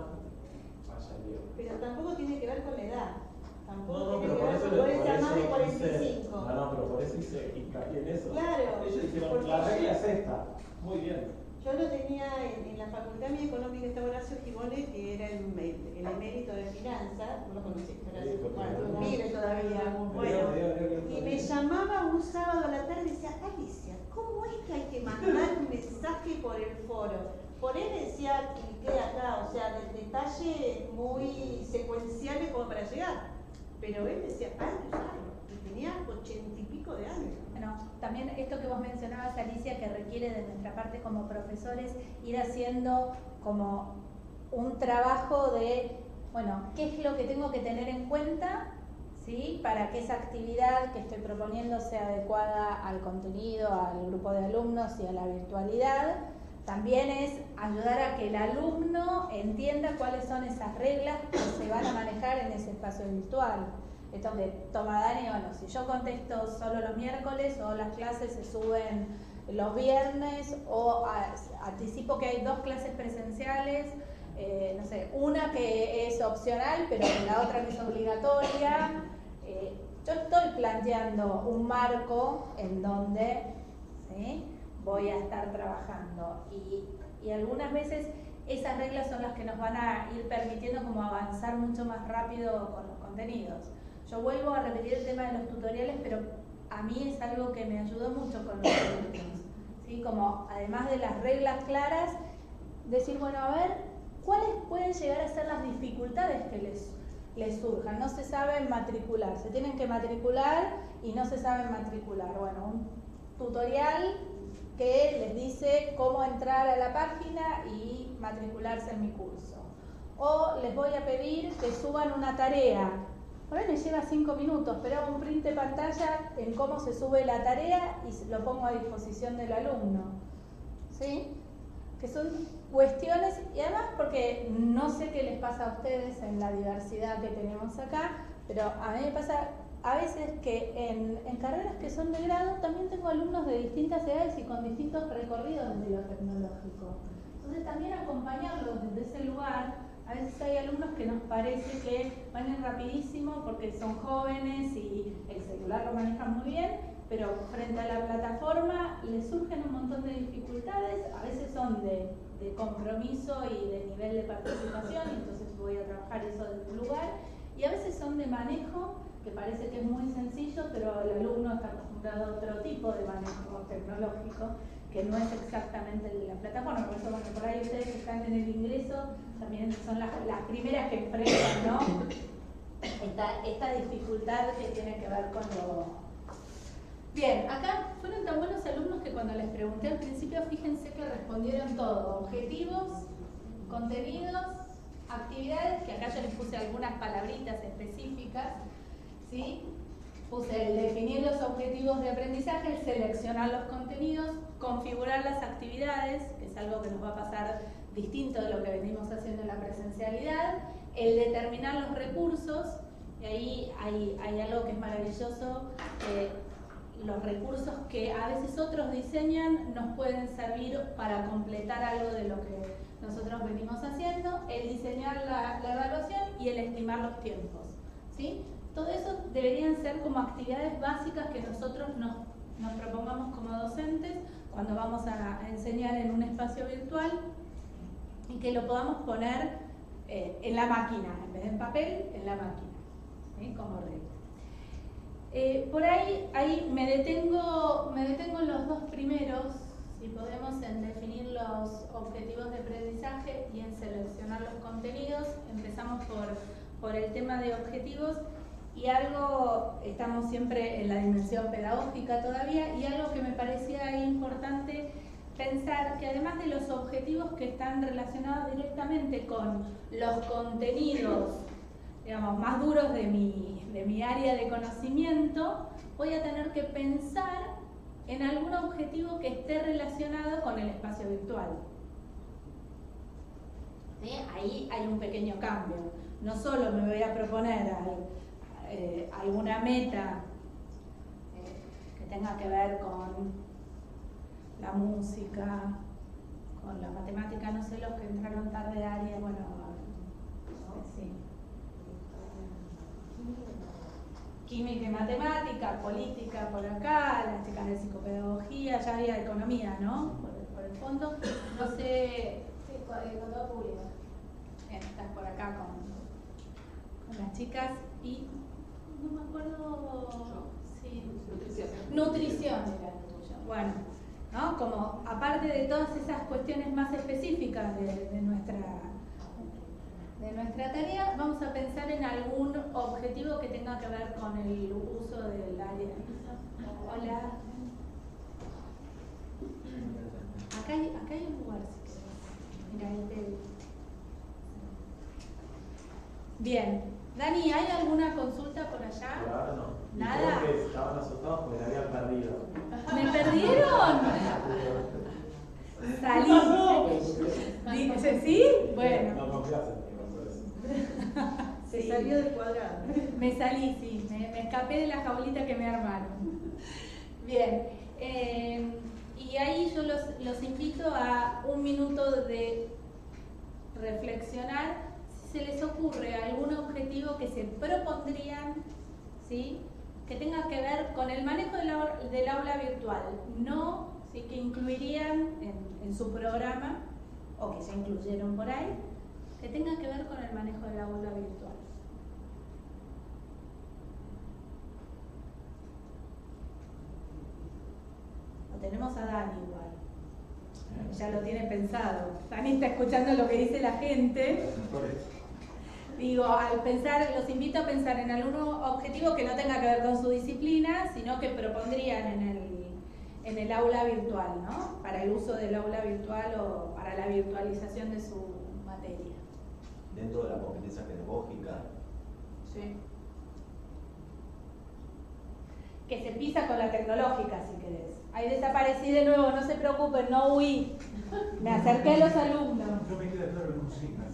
vaya bien. Pero tampoco tiene que ver con la edad. Tampoco No, tiene pero que por ver eso con poder ser más de hice, 45. no, pero por eso hice hincapié en eso. Claro. Ellos dijeron, porque la regla es esta. Muy bien. yo lo tenía en la Facultad Mía Económica, estaba Horacio Gibone, que era el emérito de finanzas, no lo conocí, bueno, vive todavía, bueno, y me llamaba un sábado a la tarde y decía, Alicia, ¿cómo es que hay que mandar un mensaje por el foro? Por él decía, cliqué acá, o sea, de detalles muy secuenciales como para llegar, pero él decía, hay que usarlo, y tenía 80 y pico de años. Bueno, también esto que vos mencionabas, Alicia, que requiere de nuestra parte como profesores ir haciendo como un trabajo de, bueno, qué es lo que tengo que tener en cuenta, ¿sí? Para que esa actividad que estoy proponiendo sea adecuada al contenido, al grupo de alumnos y a la virtualidad. También es ayudar a que el alumno entienda cuáles son esas reglas que se van a manejar en ese espacio virtual. Esto que toma Dani, bueno, si yo contesto solo los miércoles o las clases se suben los viernes o anticipo que hay 2 clases presenciales, no sé, una que es opcional pero la otra que es obligatoria. Yo estoy planteando un marco en donde, ¿sí?, voy a estar trabajando y algunas veces esas reglas son las que nos van a ir permitiendo como avanzar mucho más rápido con los contenidos. Yo vuelvo a repetir el tema de los tutoriales, pero a mí es algo que me ayudó mucho con los alumnos, ¿sí? Como además de las reglas claras, decir, bueno, a ver, ¿cuáles pueden llegar a ser las dificultades que les surjan? No se saben matricular, se tienen que matricular y no se saben matricular. Bueno, un tutorial que les dice cómo entrar a la página y matricularse en mi curso. O les voy a pedir que suban una tarea. Por ahí me lleva 5 minutos, pero hago un print de pantalla en cómo se sube la tarea y lo pongo a disposición del alumno. ¿Sí? Que son cuestiones, y además porque no sé qué les pasa a ustedes en la diversidad que tenemos acá, pero a mí me pasa a veces que en carreras que son de grado también tengo alumnos de distintas edades y con distintos recorridos desde lo tecnológico. Entonces también acompañarlos desde ese lugar. A veces hay alumnos que nos parece que van a ir rapidísimo porque son jóvenes y el celular lo manejan muy bien, pero frente a la plataforma les surgen un montón de dificultades, a veces son de compromiso y de nivel de participación, y entonces voy a trabajar eso desde un lugar, y a veces son de manejo, que parece que es muy sencillo, pero el alumno está acostumbrado a otro tipo de manejo tecnológico, que no es exactamente el de la plataforma. Por eso, bueno, por ahí ustedes que están en el ingreso también son las primeras que enfrentan, ¿no? Esta dificultad que tiene que ver con lo... Bien, acá fueron tan buenos alumnos que cuando les pregunté al principio, fíjense que respondieron todo: objetivos, contenidos, actividades, que acá yo les puse algunas palabritas específicas, ¿sí? Puse el definir los objetivos de aprendizaje, el seleccionar los contenidos, configurar las actividades, que es algo que nos va a pasar distinto de lo que venimos haciendo en la presencialidad, el determinar los recursos, y ahí hay algo que es maravilloso, los recursos que a veces otros diseñan nos pueden servir para completar algo de lo que nosotros venimos haciendo, el diseñar la evaluación y el estimar los tiempos, ¿sí? Todo eso deberían ser como actividades básicas que nosotros nos propongamos como docentes cuando vamos a enseñar en un espacio virtual y que lo podamos poner en la máquina, en vez de en papel, en la máquina, ¿sí? Como regla. Por ahí me detengo en los 2 primeros, si podemos, en definir los objetivos de aprendizaje y en seleccionar los contenidos. Empezamos por el tema de objetivos. Y estamos siempre en la dimensión pedagógica todavía, y algo que me parecía importante pensar, que además de los objetivos que están relacionados directamente con los contenidos digamos, más duros de mi área de conocimiento, voy a tener que pensar en algún objetivo que esté relacionado con el espacio virtual. ¿Sí? Ahí hay un pequeño cambio. No solo me voy a proponer alguna meta que tenga que ver con la música, con la matemática, no sé, los que entraron tarde de área, bueno, sí. Química y matemática, política por acá, las chicas de psicopedagogía, ya había economía, ¿no? Por el fondo, no sé, sí, contador público. Bien, estás por acá con las chicas y no me acuerdo, sí, nutrición era lo tuyo. Bueno, ¿no? Como aparte de todas esas cuestiones más específicas de nuestra tarea, vamos a pensar en algún objetivo que tenga que ver con el uso del área. Hola. Acá hay un lugar, si querés. Mira, ahí te... Bien. Dani, ¿hay alguna consulta por allá? Claro, no. Nada. Creo que estaban asustados porque la habían perdido. ¿Me perdieron? Salí. ¿Dice sí? Bueno. No confías en mí, Se salió del cuadrado. Me salí, sí. Me escapé de la jaulita que me armaron. Bien. Y ahí yo los invito a un minuto de reflexionar. Si se les ocurre algún objetivo que se propondrían, ¿sí?, que tenga que ver con el manejo del aula virtual, no, ¿sí?, que incluirían en su programa, o que ya incluyeron por ahí, que tenga que ver con el manejo del aula virtual. Lo tenemos a Dani igual, ya lo tiene pensado. Dani está escuchando lo que dice la gente. Digo, al pensar, los invito a pensar en algún objetivo que no tenga que ver con su disciplina, sino que propondrían en el aula virtual, ¿no? Para el uso del aula virtual o para la virtualización de su materia. Dentro de la competencia pedagógica. Sí. Que se pisa con la tecnológica, si querés. Ahí desaparecí de nuevo, no se preocupen, no huí. Me acerqué a los alumnos. No me queda claro el consigna.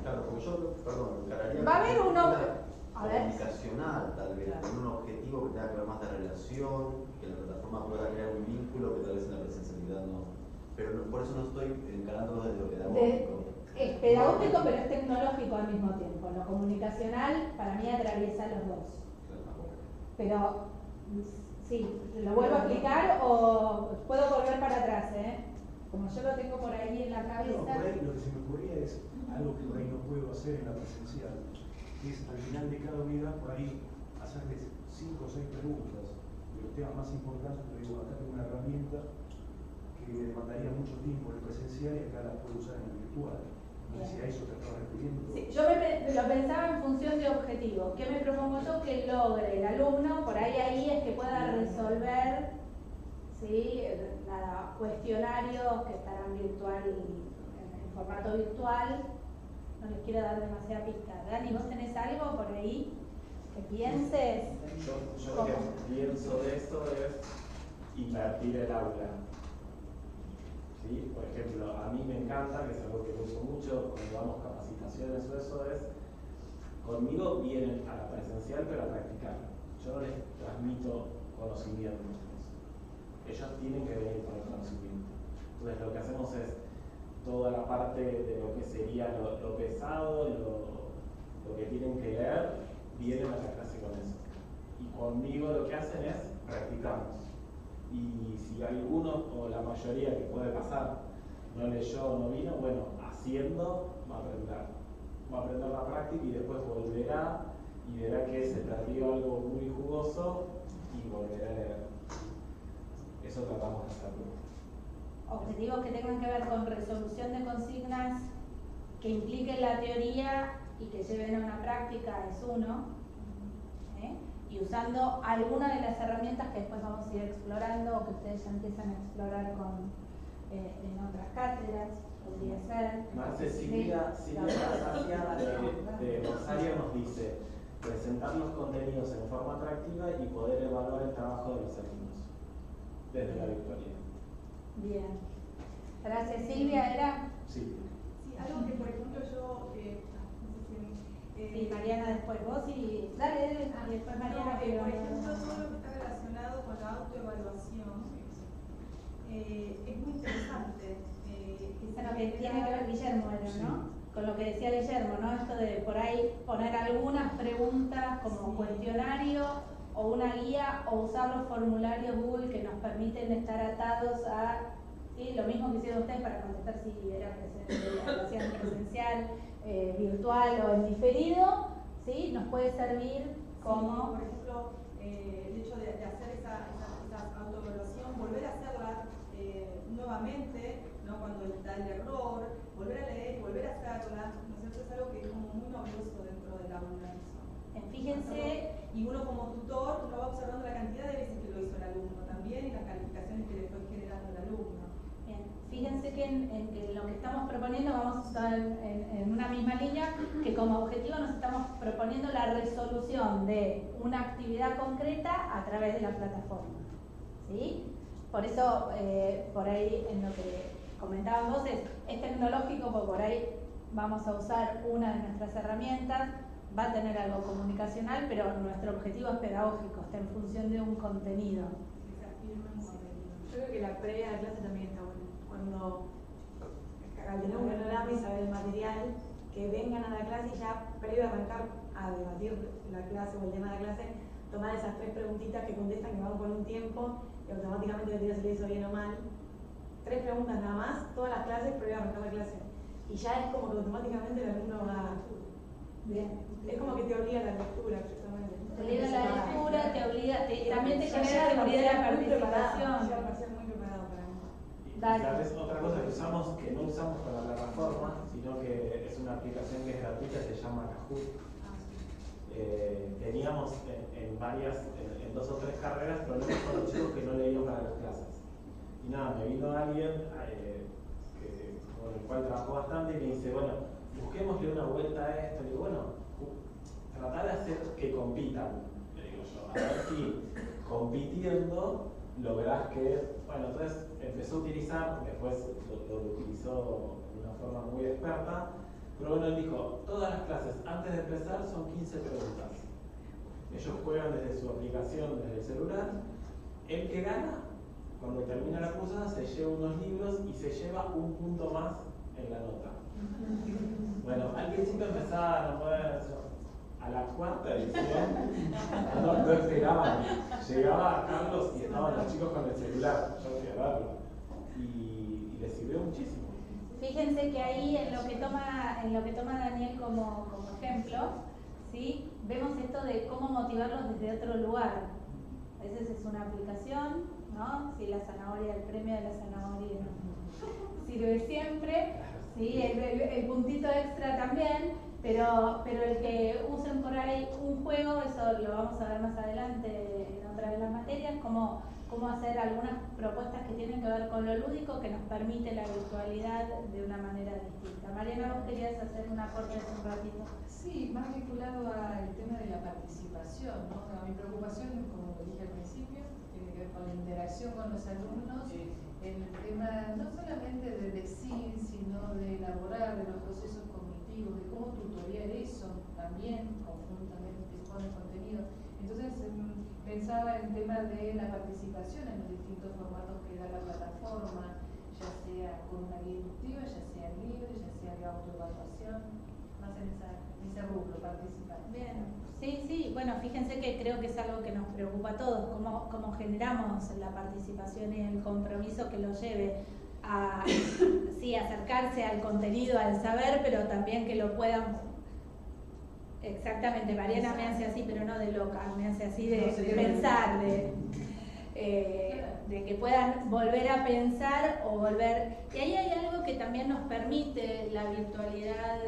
Claro, porque yo, perdón, encararía Va a haber uno, a ver, comunicacional, tal vez, con un objetivo que tenga que ver más de relación, que la plataforma pueda crear un vínculo que tal vez en la presencialidad no. Pero por eso no estoy encarándolo desde lo pedagógico. Es pedagógico, pero es tecnológico al mismo tiempo. Lo comunicacional para mí atraviesa los dos. Pero sí, ¿lo vuelvo a explicar o puedo volver para atrás? Como yo lo tengo por ahí en la cabeza. No, por ahí lo que se me ocurría es algo que por ahí no puedo hacer en la presencial, que es al final de cada unidad por ahí hacerles 5 o 6 preguntas de los temas más importantes, pero digo, acá tengo una herramienta que me demandaría mucho tiempo en el presencial y acá la puedo usar en el virtual. No sé si a eso te estaba refiriendo. Sí, yo lo pensaba en función de objetivos. ¿Qué me propongo yo que logre el alumno? Por ahí es que pueda resolver, ¿sí?, nada, cuestionarios que estarán virtual, en formato virtual. No les quiero dar demasiada pista. Dani, ¿vos tenés algo por ahí que pienses? Yo lo que pienso de esto es invertir el aula. ¿Sí? Por ejemplo, a mí me encanta, que es algo que uso mucho cuando damos capacitaciones o eso, es conmigo vienen a la presencial pero a practicar. Yo no les transmito conocimientos. Ellos tienen que venir con el conocimiento. Entonces lo que hacemos es toda la parte de lo que sería lo pesado, lo que tienen que leer, vienen a la clase con eso. Y conmigo lo que hacen es practicamos. Y si alguno o la mayoría que puede pasar no leyó o no vino, bueno, haciendo va a aprender la práctica y después volverá y verá que se perdió algo muy jugoso y volverá a leer. Eso tratamos de hacerlo. Objetivos que tengan que ver con resolución de consignas que impliquen la teoría y que lleven a una práctica es uno, y usando alguna de las herramientas que después vamos a ir explorando o que ustedes ya empiezan a explorar en otras cátedras, podría ser. Marce, Silvia Casasia de Rosario nos dice presentar los contenidos en forma atractiva y poder evaluar el trabajo de los alumnos desde la virtualidad. Bien. Gracias, Silvia. ¿Era? Sí. Sí, algo que por ejemplo yo, sí, Mariana después vos y dale, y después Mariana. por ejemplo, todo lo que está relacionado con la autoevaluación es muy interesante. Bueno, que tiene que ver Guillermo, ¿no? Con lo que decía Guillermo, ¿no? Esto de por ahí poner algunas preguntas como cuestionario o una guía o usar los formularios Google que nos permiten estar atados a lo mismo que hicieron ustedes para contestar si era presencial, virtual o en diferido, ¿sí? Nos puede servir como... por ejemplo, el hecho de hacer esa autoevaluación, volver a hacerla nuevamente, ¿no? Cuando da el error, volver a leer, volver a hacerla, ¿no es cierto? Es algo que es como muy novedoso dentro del aula. Fíjense, y uno como tutor uno va observando la cantidad de veces que lo hizo el alumno también y las calificaciones que le fue generando el alumno. Bien. Fíjense que en lo que estamos proponiendo vamos a estar en una misma línea, que como objetivo nos estamos proponiendo la resolución de una actividad concreta a través de la plataforma, ¿sí? Por eso, por ahí en lo que comentaban vos es tecnológico, porque por ahí vamos a usar una de nuestras herramientas, va a tener algo comunicacional, pero nuestro objetivo es pedagógico, está en función de un contenido. Yo creo que la previa a la clase también está buena. Cuando al tener un panorama y saber el material, que vengan a la clase y ya previo a arrancar a debatir la clase o el tema de la clase, tomar esas 3 preguntitas que contestan, que van con un tiempo y automáticamente le tiras si le hizo bien o mal. 3 preguntas nada más, todas las clases previo a arrancar la clase. Y ya es como que automáticamente el alumno va... Bien. Es como que te obliga a la lectura, exactamente. Te obliga a la lectura, te obliga, también te genera seguridad de la participación. Ya va a ser muy preparado para mí. Y sabes, otra cosa que no usamos para la plataforma, sino que es una aplicación que es gratuita, se llama Kahoot. Teníamos en 2 o 3 carreras problemas con los chicos que no leían para las clases. Y nada, me vino alguien con el cual trabajó bastante y me dice, bueno, busquémosle una vuelta a esto. Le digo, bueno, tratar de hacer que compitan. Le digo yo, a ver si compitiendo lográs que, bueno, entonces empezó a utilizar, después lo utilizó de una forma muy experta, pero bueno, él dijo, todas las clases antes de empezar son 15 preguntas. Ellos juegan desde su aplicación, desde el celular. El que gana, cuando termina la cursa, se lleva unos libros y se lleva un punto más en la nota. Bueno, al principio empezaba a la 4ª edición, no esperaban. Llegaba Carlos y estaban los chicos con el celular, yo fui a verlo. Y les sirvió muchísimo. Fíjense que ahí en lo que toma Daniel como ejemplo, ¿sí? Vemos esto de cómo motivarlos desde otro lugar. A veces es una aplicación, ¿no? Si la zanahoria, el premio de la zanahoria no sirve siempre, ¿sí? El puntito extra también, pero el que usen por ahí un juego, eso lo vamos a ver más adelante en otra de las materias, cómo hacer algunas propuestas que tienen que ver con lo lúdico que nos permite la virtualidad de una manera distinta. Mariana, vos querías hacer un aporte hace un ratito. Sí, más vinculado al tema de la participación, ¿no? A mi preocupación, como dije al principio, tiene que ver con la interacción con los alumnos, en el tema no solamente de decir, sino de elaborar, de los procesos cognitivos, de cómo tutoriar eso también, conjuntamente con el contenido. Entonces, pensaba en el tema de la participación en los distintos formatos que da la plataforma, ya sea con una guía inductiva, ya sea libre, ya sea de autoevaluación, más en ese rubro, participar. Bien, sí, bueno, fíjense que creo que es algo que nos preocupa a todos, cómo generamos la participación y el compromiso que lo lleve a acercarse al contenido, al saber, pero también que lo puedan. Exactamente, Mariana me hace así, pero no de loca, me hace así de pensar, de que puedan volver a pensar o volver. Y ahí hay algo que también nos permite la virtualidad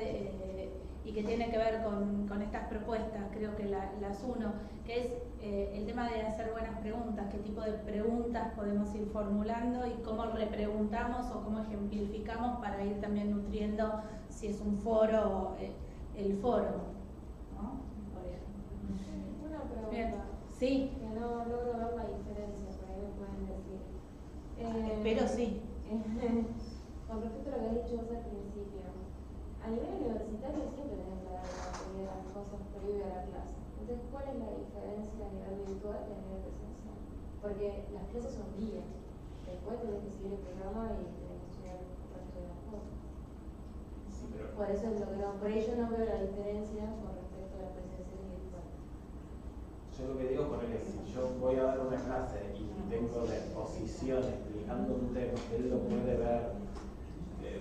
y que tiene que ver con estas propuestas, creo que las uno, que es el tema de hacer buenas preguntas, qué tipo de preguntas podemos ir formulando y cómo repreguntamos o cómo ejemplificamos para ir también nutriendo si es un foro, el foro, ¿no? Por ejemplo. Una pregunta. Bien. Sí. Que no logro ver la diferencia, por ahí me pueden decir. Espero sí. Con respecto a lo que has dicho vos al principio, a nivel universitario siempre tenés que dar la mayoría de las cosas previo a la clase. Entonces, ¿cuál es la diferencia a nivel virtual y a nivel presencial? Porque las clases son guías. Después tenés que seguir el programa y tenés que estudiar el resto de las cosas. Sí, pero... Por eso es lo que no, por ahí yo no veo la diferencia con respecto a la presencial y virtual. Yo lo que digo, por ejemplo, si yo voy a dar una clase y tengo la exposición explicando un tema que él lo puede ver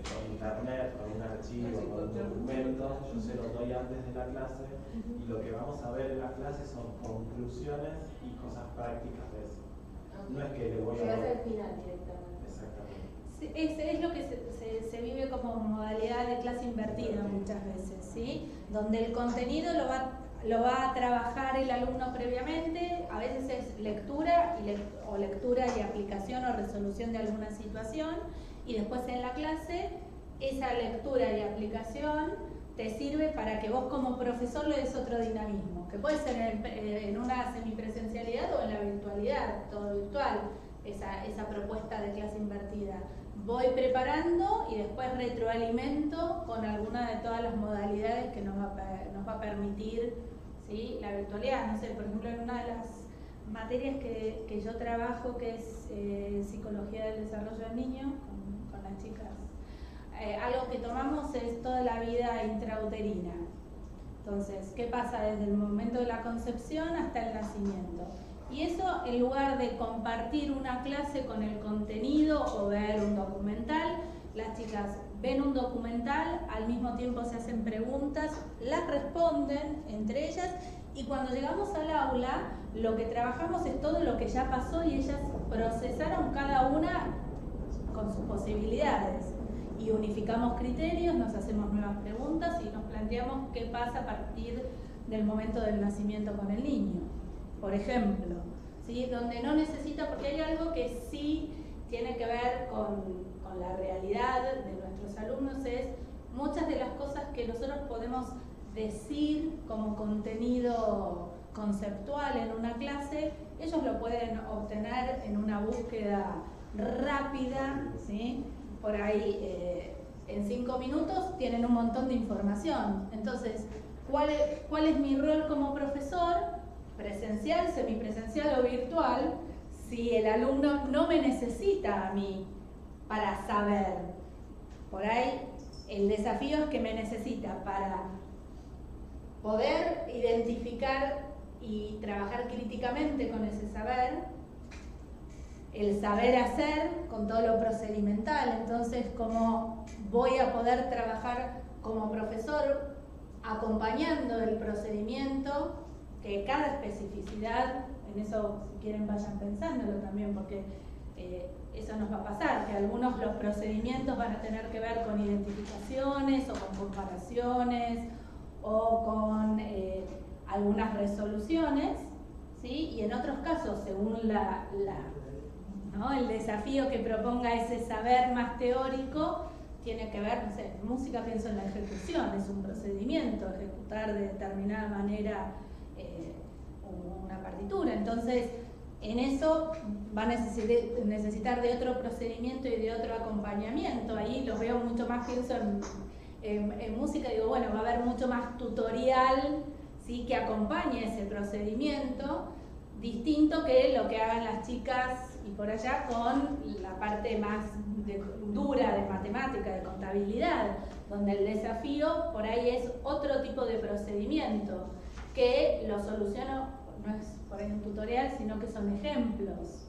por internet, con un archivo, con un documento, yo se lo doy antes de la clase y lo que vamos a ver en la clase son conclusiones y cosas prácticas de eso. No es que le voy a... Llegas al final directamente. Exactamente. Es lo que se vive como modalidad de clase invertida muchas veces, ¿sí? Donde el contenido lo va a trabajar el alumno previamente, a veces es lectura o lectura y aplicación o resolución de alguna situación, y después en la clase esa lectura y aplicación te sirve para que vos como profesor le des otro dinamismo, que puede ser en una semipresencialidad o en la virtualidad, todo virtual, esa propuesta de clase invertida. Voy preparando y después retroalimento con alguna de todas las modalidades que nos va a permitir, ¿sí?, la virtualidad. No sé, por ejemplo, en una de las materias que yo trabajo, que es psicología del desarrollo del niño, con las chicas, algo que tomamos es toda la vida intrauterina. Entonces, ¿qué pasa desde el momento de la concepción hasta el nacimiento? Y eso, en lugar de compartir una clase con el contenido o ver un documental, las chicas ven un documental, al mismo tiempo se hacen preguntas, las responden entre ellas, y cuando llegamos al aula, lo que trabajamos es todo lo que ya pasó y ellas procesaron cada una con sus posibilidades. Y unificamos criterios, nos hacemos nuevas preguntas y nos planteamos qué pasa a partir del momento del nacimiento con el niño. Por ejemplo, ¿sí?, donde no necesita, porque hay algo que sí tiene que ver con la realidad de nuestros alumnos, es muchas de las cosas que nosotros podemos decir como contenido conceptual en una clase, ellos lo pueden obtener en una búsqueda rápida, ¿sí? Por ahí en 5 minutos tienen un montón de información. Entonces, ¿cuál es mi rol como profesor? Presencial, semipresencial o virtual, si el alumno no me necesita a mí para saber. Por ahí el desafío es que me necesita para poder identificar y trabajar críticamente con ese saber, el saber hacer con todo lo procedimental. Entonces, ¿cómo voy a poder trabajar como profesor acompañando el procedimiento? Que cada especificidad, en eso si quieren vayan pensándolo también, porque eso nos va a pasar, que algunos los procedimientos van a tener que ver con identificaciones o con comparaciones o con algunas resoluciones, ¿sí? Y en otros casos, según ¿no?, el desafío que proponga ese saber más teórico, tiene que ver, no sé, en música pienso en la ejecución, es un procedimiento, ejecutar de determinada manera una partitura. Entonces, en eso va a necesitar de otro procedimiento y de otro acompañamiento. Ahí los veo mucho más, pienso en música, digo, bueno, va a haber mucho más tutorial, ¿sí?, que acompañe ese procedimiento, distinto que lo que hagan las chicas y por allá con la parte más dura de matemática, de contabilidad, donde el desafío por ahí es otro tipo de procedimiento, que lo soluciono, no es por ahí un tutorial, sino que son ejemplos,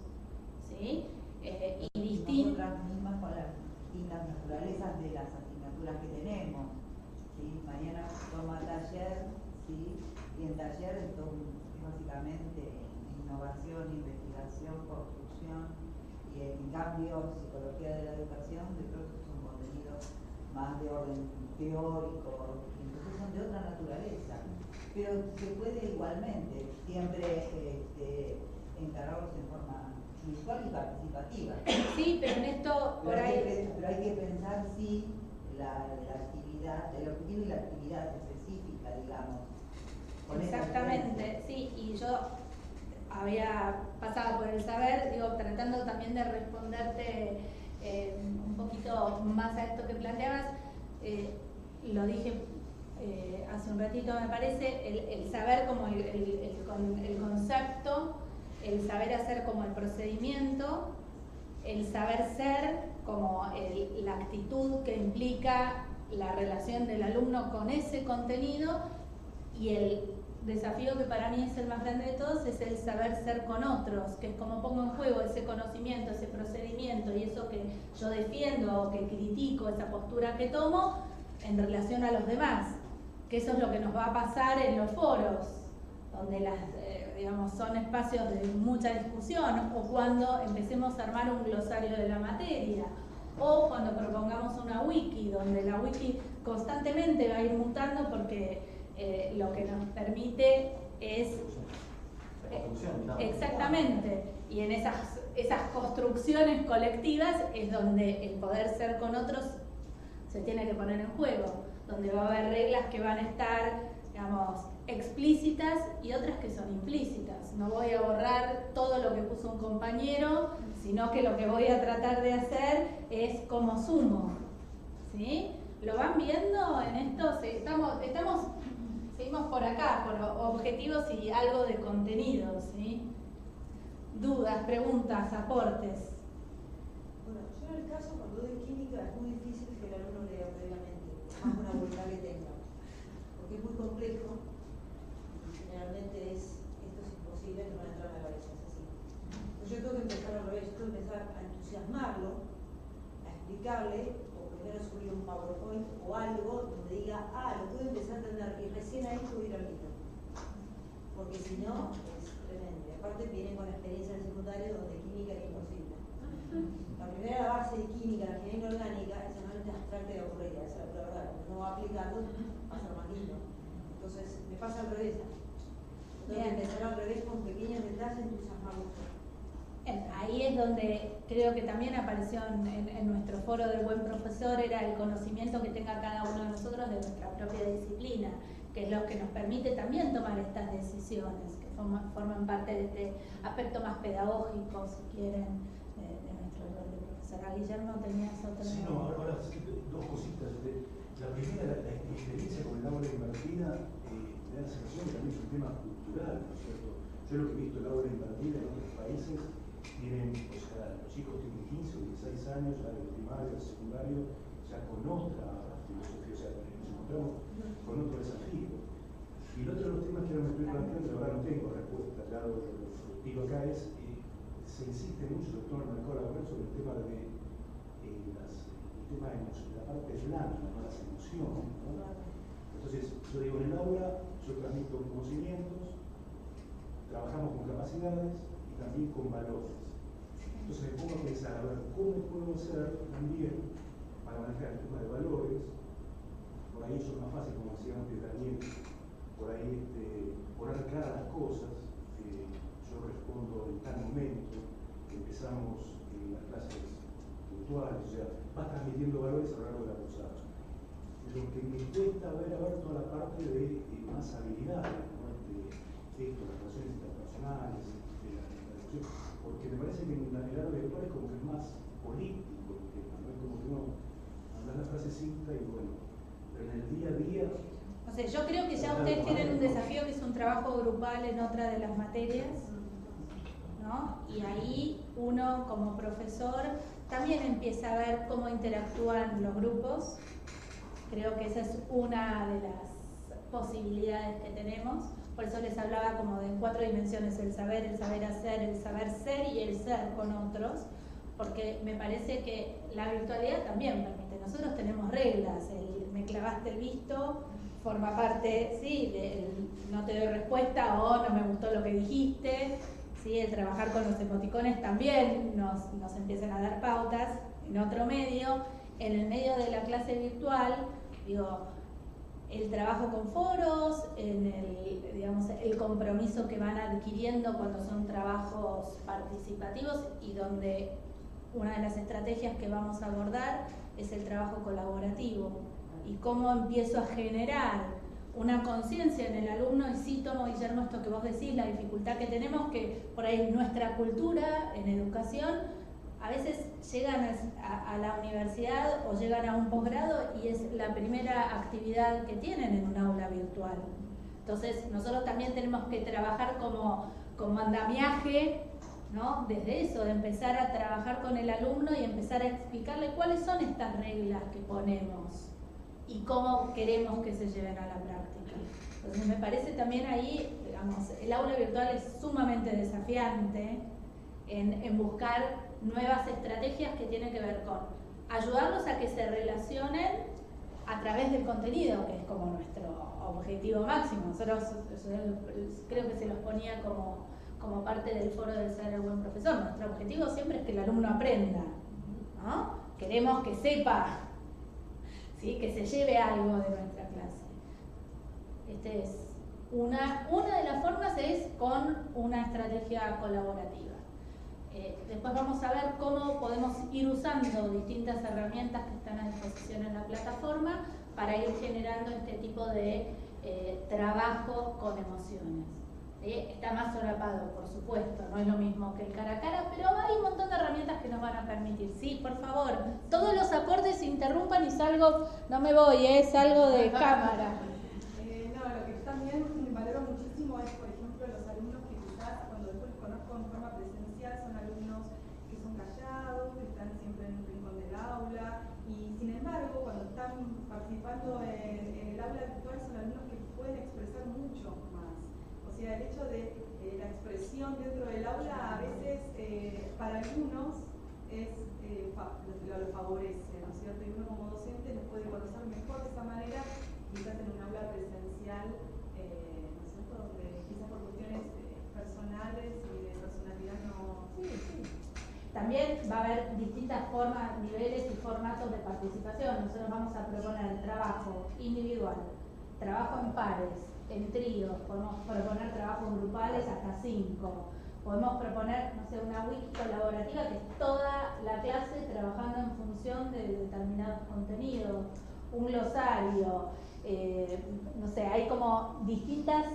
¿sí? Y distintos. Nosotras mismas con las distintas naturalezas de las asignaturas que tenemos, ¿sí? Mañana toma taller, ¿sí?, y en taller es básicamente innovación, investigación, construcción, y en cambio psicología de la educación, de pronto son contenidos más de orden teórico, entonces son de otra naturaleza. Pero se puede igualmente siempre encararlos en forma virtual y participativa. Sí, pero en esto por ahí... Pero hay que pensar si la actividad, el objetivo y la actividad específica, digamos. Exactamente, sí, y yo había pasado por el saber, digo, tratando también de responderte un poquito más a esto que planteabas, lo dije hace un ratito me parece, el saber como el concepto, el saber hacer como el procedimiento, el saber ser como la actitud que implica la relación del alumno con ese contenido, y el desafío que para mí es el más grande de todos es el saber ser con otros, que es como pongo en juego ese conocimiento, ese procedimiento y eso que yo defiendo o que critico, esa postura que tomo en relación a los demás, que eso es lo que nos va a pasar en los foros, donde digamos, son espacios de mucha discusión, o cuando empecemos a armar un glosario de la materia, o cuando propongamos una wiki, donde la wiki constantemente va a ir mutando porque lo que nos permite es exactamente, y en esas construcciones colectivas es donde el poder ser con otros se tiene que poner en juego, donde va a haber reglas que van a estar, digamos, explícitas y otras que son implícitas. No voy a borrar todo lo que puso un compañero, sino que lo que voy a tratar de hacer es como sumo, ¿sí? ¿Lo van viendo en esto? Seguimos por acá, por objetivos y algo de contenido, ¿sí? Dudas, preguntas, aportes. Bueno, yo en el caso, cuando doy química, es muy difícil que el alumno lea previamente, más una voluntad que tenga, porque es muy complejo y generalmente esto es imposible, no va a entrar en la cabeza, es así. Entonces yo tengo que empezar al revés, yo tengo que empezar a entusiasmarlo, a explicarle, primero subir un PowerPoint o algo donde diga, lo puedo empezar a entender y recién ahí puedo ir al libro. Porque si no, es tremendo. Y aparte vienen con experiencia del secundario donde química es imposible. La primera base de química, la ingeniería orgánica, es solamente abstracta y aburrida, esa es la verdad. Cuando uno va aplicando, pasa lo más lindo. Entonces, me pasa al revés. Tengo que empezar al revés con pequeños detalles entusiasmados. Ahí es donde creo que también apareció en nuestro foro del buen profesor, era el conocimiento que tenga cada uno de nosotros de nuestra propia disciplina, que es lo que nos permite también tomar estas decisiones, que forman parte de este aspecto más pedagógico, si quieren, de nuestro rol de profesora. Guillermo, tenías otra. Sí, no, ahora dos cositas. La primera, la experiencia con el aula invertida, me da la sensación que también es un tema cultural, ¿no es cierto? Yo lo que he visto el aula invertida en otros países, tienen, o sea, los hijos tienen 15 o 16 años, ya del primario, del secundario, ya con otra filosofía, o sea, nos encontramos con otro desafío. Y el otro de los temas que ahora me estoy planteando, la verdad no tengo respuesta, claro, lo que digo acá es, se insiste mucho, sobre todo en el mercado laboral, sobre el tema de la parte blanda, ¿no? Las emociones, ¿no? Entonces, yo digo, en el aula, yo transmito conocimientos, trabajamos con capacidades y también con valores. Entonces me pongo a pensar, a ver, ¿cómo puedo hacer también para manejar el tema de valores? Por ahí eso es más fácil, como decía antes Daniel, por ahí poner claras las cosas. Yo respondo en tal momento, empezamos las clases virtuales, o sea, vas transmitiendo valores a lo largo de la cursada. Lo que me cuesta ver toda la parte de más habilidades, ¿no? Las relaciones interpersonales, porque me parece que en el área virtual es como que es más político el tema, ¿no? Es como que uno habla la frasecita y bueno, pero en el día a día... O sea, yo creo que ya ustedes tienen un desafío que es un trabajo grupal en otra de las materias, ¿no? Y ahí uno como profesor también empieza a ver cómo interactúan los grupos. Creo que esa es una de las posibilidades que tenemos. Por eso les hablaba como de 4 dimensiones, el saber hacer, el saber ser y el ser con otros, porque me parece que la virtualidad también permite. Nosotros tenemos reglas, me clavaste el visto, forma parte, sí, del no te doy respuesta o no me gustó lo que dijiste, sí, el trabajar con los emoticones también nos empiezan a dar pautas en otro medio, en el medio de la clase virtual, digo, el trabajo con foros, el compromiso que van adquiriendo cuando son trabajos participativos y donde una de las estrategias que vamos a abordar es el trabajo colaborativo y cómo empiezo a generar una conciencia en el alumno. Y sí tomo, Guillermo, esto que vos decís, la dificultad que tenemos, que por ahí nuestra cultura en educación a veces llegan a la universidad o llegan a un posgrado y es la primera actividad que tienen en un aula virtual. Entonces nosotros también tenemos que trabajar como andamiaje, ¿no? Desde eso, de empezar a trabajar con el alumno y empezar a explicarle cuáles son estas reglas que ponemos y cómo queremos que se lleven a la práctica. Entonces me parece también ahí, digamos, el aula virtual es sumamente desafiante en buscar nuevas estrategias que tienen que ver con ayudarlos a que se relacionen a través del contenido, que es como nuestro objetivo máximo. Nosotros creo que se los ponía como parte del foro del ser el buen profesor. Nuestro objetivo siempre es que el alumno aprenda, ¿no? Queremos que sepa, ¿sí? Que se lleve algo de nuestra clase. Una de las formas es con una estrategia colaborativa. Después vamos a ver cómo podemos ir usando distintas herramientas que están a disposición en la plataforma para ir generando este tipo de trabajo con emociones. Está más solapado, por supuesto, no es lo mismo que el cara a cara, pero hay un montón de herramientas que nos van a permitir. Sí, por favor, todos los aportes se interrumpan y salgo, no me voy, salgo de cámara. No, lo que también valoro muchísimo es, por ejemplo, los alumnos que quizás cuando después los conozco en forma presencial son alumnos que son callados, que están siempre en un rincón del aula y sin embargo cuando están participando en el aula virtual son alumnos que pueden expresar mucho más. O sea, el hecho de la expresión dentro del aula a veces para algunos lo favorece, ¿no es cierto? Y uno como docente los puede conocer mejor de esa manera, quizás en un aula presencial, ¿no es cierto? Donde quizás por cuestiones personales y de personalidad no... Sí. También va a haber distintas formas, niveles y formatos de participación. Nosotros vamos a proponer trabajo individual, trabajo en pares, en tríos, podemos proponer trabajos grupales hasta 5, podemos proponer, no sé, una wiki colaborativa que es toda la clase trabajando en función de determinados contenidos, un glosario, no sé, hay como distintas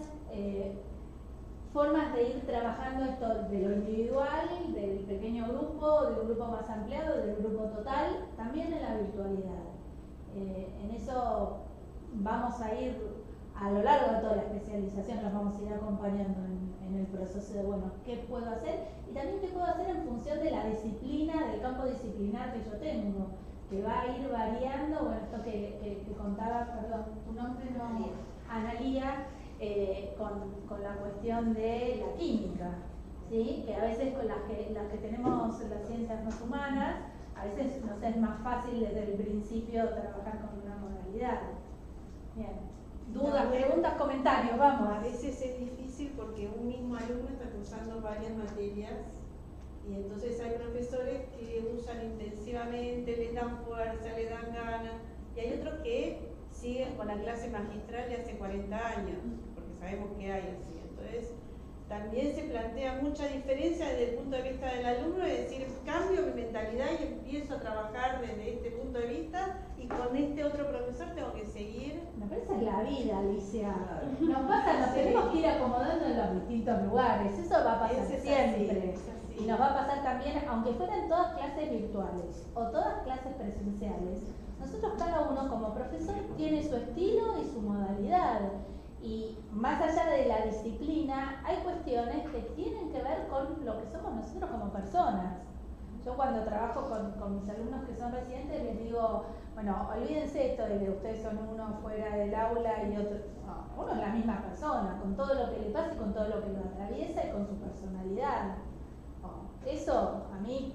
formas de ir trabajando esto de lo individual, del pequeño grupo, del grupo más ampliado, del grupo total, también en la virtualidad. En eso vamos a ir a lo largo de toda la especialización, los vamos a ir acompañando en el proceso de, bueno, ¿qué puedo hacer? Y también qué puedo hacer en función de la disciplina, del campo disciplinar que yo tengo, que va a ir variando, bueno, esto que contaba, perdón, tu nombre no, Analía, con la cuestión de la química, ¿sí? Que a veces con las que tenemos las ciencias más humanas, a veces nos es más fácil desde el principio trabajar con una modalidad. Bien. Dudas, preguntas, comentarios, vamos. A veces es difícil porque un mismo alumno está cursando varias materias y entonces hay profesores que usan intensivamente, les dan fuerza, les dan ganas, y hay otros que siguen con la clase magistral de hace 40 años, porque sabemos que hay así. Entonces, también se plantea mucha diferencia desde el punto de vista del alumno, es decir, cambio mi mentalidad y empiezo a trabajar desde este punto de vista y con este otro profesor tengo que seguir. Me parece que es la vida, Alicia. Nos pasa, nos tenemos que ir acomodando en los distintos lugares, eso va a pasar siempre. Y nos va a pasar también, aunque fueran todas clases virtuales o todas clases presenciales, nosotros cada uno como profesor tiene su estilo y su modalidad. Y más allá de la disciplina, hay cuestiones que tienen que ver con lo que somos nosotros como personas. Yo cuando trabajo con mis alumnos que son residentes les digo, bueno, olvídense esto de que ustedes son uno fuera del aula y otro. No, uno es la misma persona, con todo lo que le pasa y con todo lo que lo atraviesa y con su personalidad. Eso a mí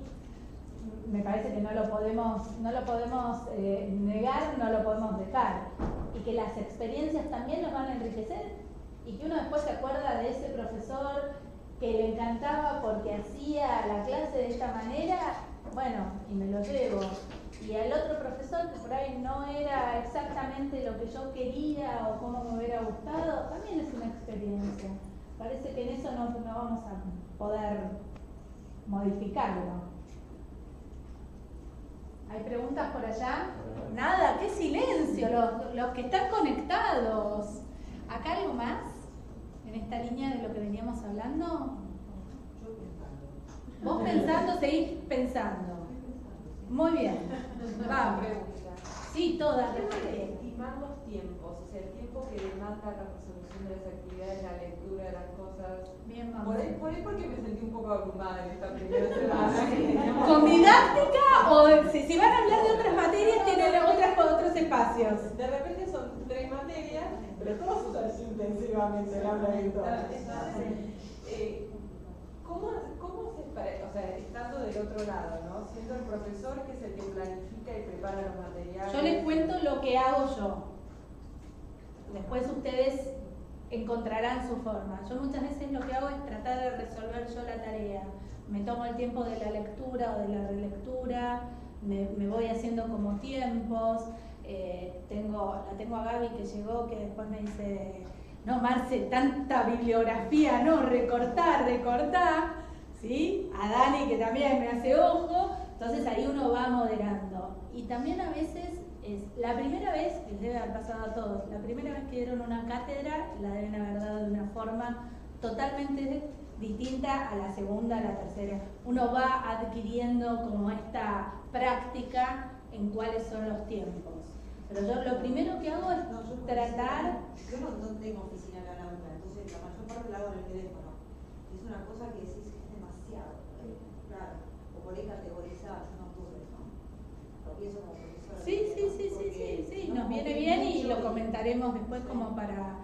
me parece que no lo podemos negar, no lo podemos dejar. Y que las experiencias también nos van a enriquecer y que uno después se acuerda de ese profesor que le encantaba porque hacía la clase de esta manera, bueno, y me lo llevo. y al otro profesor que por ahí no era exactamente lo que yo quería o como me hubiera gustado, también es una experiencia. Parece que en eso no vamos a poder modificarlo. ¿Hay preguntas por allá? Nada, qué silencio, los que están conectados. ¿Acá algo más? ¿En esta línea de lo que veníamos hablando? Yo pensando. Vos pensando, seguís pensando. Muy bien. Vamos. Sí, todas. Estimar los tiempos, o sea, el tiempo que demanda la resolución de las actividades, la lectura de las cosas. Bien, vamos. Por ahí porque me sentí un poco abrumada en esta primera semana. ¿Con didáctica o si van a hablar de otras materias tienen otros espacios? De repente son 3 materias, pero todos usan intensivamente el aula virtual. ¿Cómo se para, o sea, estando del otro lado, ¿no? Siendo el profesor que es el que planifica y prepara los materiales? Yo les cuento lo que hago yo. Después ustedes encontrarán su forma. Yo muchas veces lo que hago es tratar de resolver yo la tarea. Me tomo el tiempo de la lectura o de la relectura, me voy haciendo como tiempos. La tengo a Gaby que llegó, que después me dice, no Marce, tanta bibliografía, no, recortar, ¿sí? A Dani que también me hace ojo, entonces ahí uno va moderando. Y también a veces la primera vez, les debe haber pasado a todos, la primera vez que dieron una cátedra la deben haber dado de una forma totalmente distinta a la segunda, a la tercera. Uno va adquiriendo como esta práctica en cuáles son los tiempos. Pero yo lo primero que hago es tratar... Yo no tengo oficina en la aula, entonces la mayor parte la hago en el teléfono. Es una cosa que decís que es demasiado, claro, o por ahí categorizar, yo no pude, ¿no? Lo pienso como profesora. Sí, nos viene bien y lo comentaremos después como para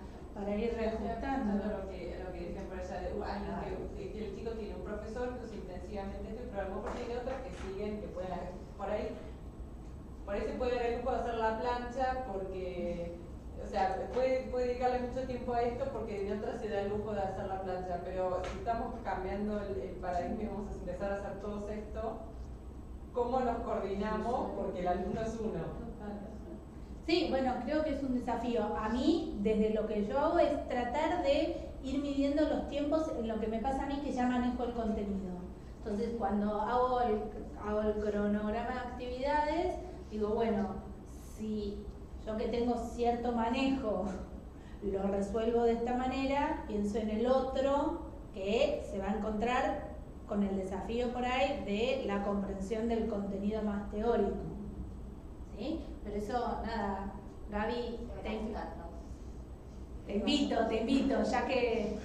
ir reajustando. Lo que decían por allá, de alguien que el chico tiene un profesor que usa intensivamente este programa, porque hay otras que siguen, que pueden, por ahí se puede dar el lujo de hacer la plancha porque, o sea, puede dedicarle mucho tiempo a esto porque de otras se da el lujo de hacer la plancha, pero si estamos cambiando el paradigma y vamos a empezar a hacer todo esto, ¿cómo nos coordinamos? Porque el alumno es uno. Sí, bueno, creo que es un desafío. A mí, desde lo que yo hago, es tratar de ir midiendo los tiempos en lo que me pasa a mí, que ya manejo el contenido. Entonces, cuando hago el cronograma de actividades, digo, bueno, si yo que tengo cierto manejo lo resuelvo de esta manera, pienso en el otro que se va a encontrar con el desafío por ahí de la comprensión del contenido más teórico. ¿Sí? Pero eso, nada, Gaby, te invito, ya que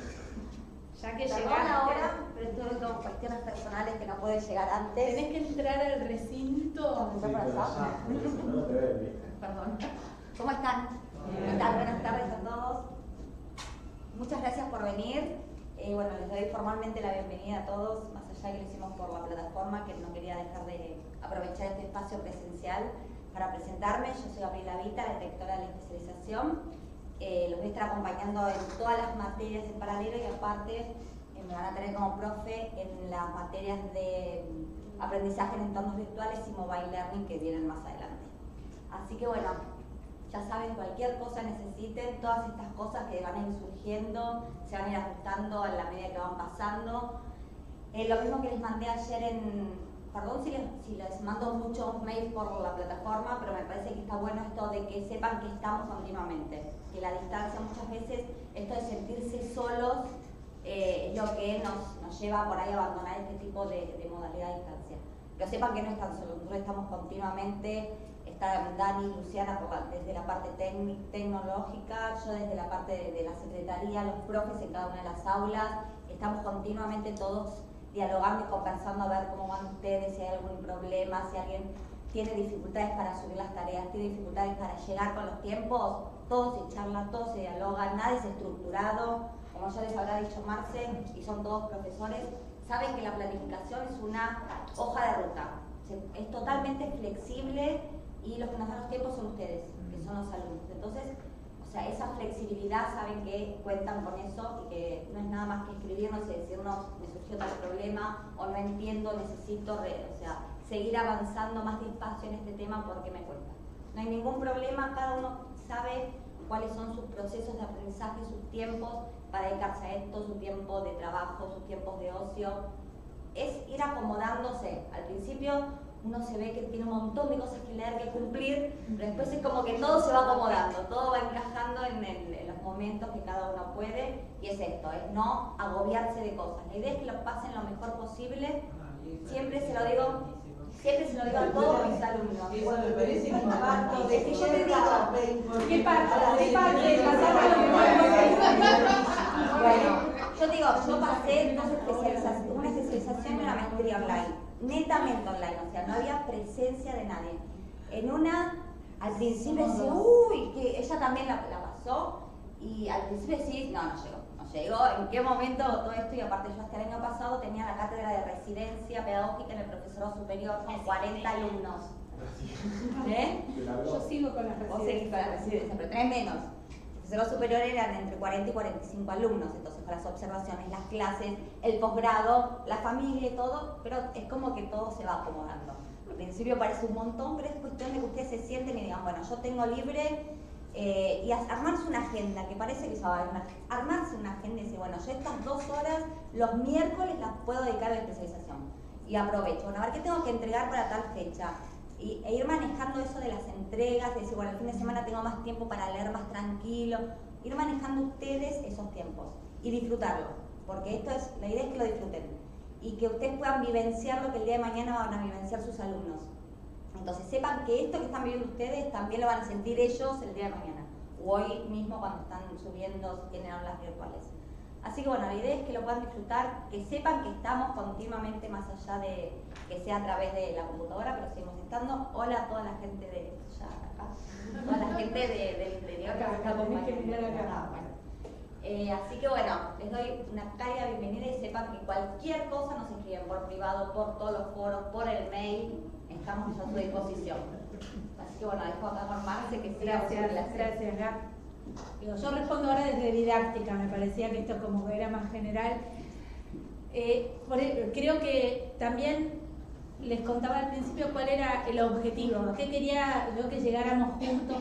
llegaste. Ahora, pero estoy con cuestiones personales que no puede llegar antes. Tenés que entrar al recinto. Perdón. ¿Cómo están? Buenas tardes a todos. Muchas gracias por venir. Bueno, les doy formalmente la bienvenida a todos, más allá que lo hicimos por la plataforma, que no quería dejar de aprovechar este espacio presencial para presentarme. Yo soy Gabriela Vita, la directora de la especialización. Los voy a estar acompañando en todas las materias en paralelo y aparte me van a tener como profe en las materias de aprendizaje en entornos virtuales y mobile learning que vienen más adelante. Así que bueno, ya saben, cualquier cosa necesiten, todas estas cosas que van a ir surgiendo, se van a ir ajustando a la medida que van pasando. Lo mismo que les mandé ayer perdón si les mando muchos mails por la plataforma, pero me parece que está bueno esto de que sepan que estamos continuamente, que la distancia muchas veces, esto de sentirse solos, es lo que nos lleva por ahí a abandonar este tipo de modalidad de distancia. Pero sepan que no están solos, nosotros estamos continuamente, está Dani y Luciana desde la parte tecnológica, yo desde la parte de la secretaría, los profes en cada una de las aulas, estamos continuamente todos dialogando y conversando a ver cómo van ustedes, si hay algún problema, si alguien tiene dificultades para subir las tareas, tiene dificultades para llegar con los tiempos, todos se charlan, todos se dialogan, nada es estructurado, como ya les habrá dicho Marce, y son todos profesores, saben que la planificación es una hoja de ruta, es totalmente flexible y los que nos dan los tiempos son ustedes, que son los alumnos. Entonces, o sea, esa flexibilidad, saben que cuentan con eso y que no es nada más que escribirnos y decirnos, me surgió tal problema o no entiendo, necesito, o sea, seguir avanzando más despacio en este tema porque me cuesta. No hay ningún problema, cada uno sabe cuáles son sus procesos de aprendizaje, sus tiempos para dedicarse a esto, su tiempo de trabajo, sus tiempos de ocio. Es ir acomodándose. Al principio uno se ve que tiene un montón de cosas que leer, que cumplir, pero después es como que todo se va acomodando, todo va encajando en los momentos que cada uno puede, y es esto, es no agobiarse de cosas. La idea es que lo pasen lo mejor posible, siempre se lo digo a todos mis alumnos. Eso me parece un impacto de que yo te digo, ¿qué parte? Bueno, yo digo, yo pasé una especialización y una maestría online, netamente online, o sea, no había presencia de nadie. En una, al principio decía, uy, que ella también la pasó, y al principio decía, no llegó, ¿en qué momento todo esto? Y aparte yo hasta el año pasado tenía la cátedra de residencia pedagógica en el profesorado superior con 40 alumnos. Yo sigo con las residencias. Vos seguís con la residencia, pero tenés menos. El profesorado superior eran entre 40 y 45 alumnos, entonces con las observaciones, las clases, el posgrado, la familia y todo, pero es como que todo se va acomodando. Al principio parece un montón, pero es cuestión de que ustedes se sienten y digan, bueno, yo tengo libre, y armarse una agenda, que parece que armarse una agenda y decir, bueno, yo estas 2 horas los miércoles las puedo dedicar a la especialización y aprovecho, bueno, a ver qué tengo que entregar para tal fecha, e ir manejando eso de las entregas, de decir, bueno, el fin de semana tengo más tiempo para leer más tranquilo, ir manejando ustedes esos tiempos y disfrutarlo, porque la idea es que lo disfruten y que ustedes puedan vivenciar lo que el día de mañana van a vivenciar sus alumnos. Entonces sepan que esto que están viviendo ustedes también lo van a sentir ellos el día de mañana, o hoy mismo cuando están subiendo, si tienen aulas virtuales. Así que bueno, la idea es que lo puedan disfrutar, que sepan que estamos continuamente, más allá de que sea a través de la computadora, pero seguimos estando. Hola a toda la gente de toda la gente del interior que nos está acompañando. Así que bueno, les doy una cálida bienvenida y sepan que cualquier cosa nos escriben por privado, por todos los foros, por el mail, estamos a su disposición. Así que bueno, dejo acá con Marce que siga. Gracias, Gab. Yo respondo ahora desde didáctica, me parecía que esto como que era más general. Creo que también les contaba al principio cuál era el objetivo, a qué quería yo que llegáramos juntos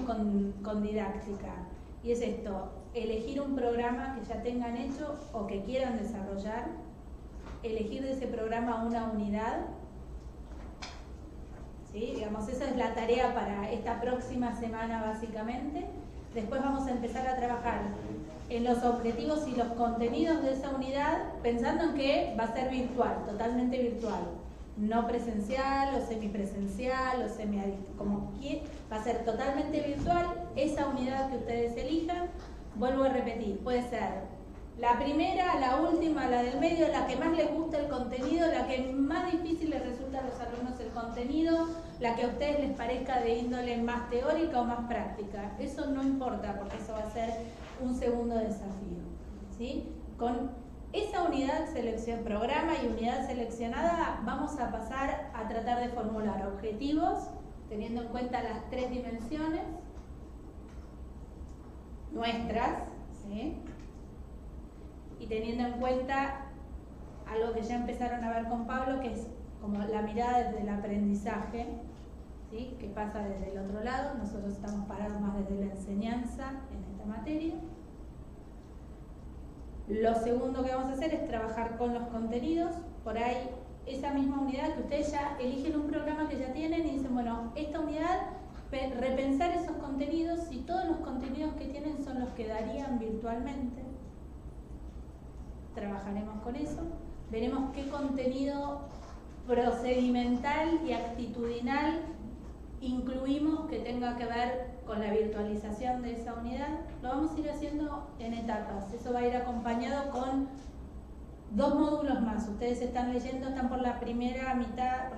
con didáctica. Y es esto, elegir un programa que ya tengan hecho o que quieran desarrollar, elegir de ese programa una unidad. ¿Sí? Digamos, esa es la tarea para esta próxima semana básicamente. Después vamos a empezar a trabajar en los objetivos y los contenidos de esa unidad, pensando en que va a ser virtual, totalmente virtual, no presencial o semipresencial o como que va a ser totalmente virtual. Esa unidad que ustedes elijan, vuelvo a repetir, puede ser la primera, la última, la del medio, la que más les gusta el contenido, la que más difícil les resulta a los alumnos el contenido, la que a ustedes les parezca de índole más teórica o más práctica. Eso no importa, porque eso va a ser un segundo desafío, ¿sí? Con esa unidad programa y unidad seleccionada, vamos a pasar a tratar de formular objetivos, teniendo en cuenta las 3 dimensiones nuestras, ¿sí? Y teniendo en cuenta algo que ya empezaron a ver con Pablo, que es como la mirada desde el aprendizaje, ¿sí? Que pasa desde el otro lado. Nosotros estamos parados más desde la enseñanza en esta materia. Lo segundo que vamos a hacer es trabajar con los contenidos. Por ahí, esa misma unidad que ustedes ya eligen un programa que ya tienen y dicen, bueno, esta unidad, repensar esos contenidos, si todos los contenidos que tienen son los que darían virtualmente. Trabajaremos con eso, veremos qué contenido procedimental y actitudinal incluimos que tenga que ver con la virtualización de esa unidad. Lo vamos a ir haciendo en etapas, eso va a ir acompañado con 2 módulos más. Ustedes están leyendo, están por la primera mitad,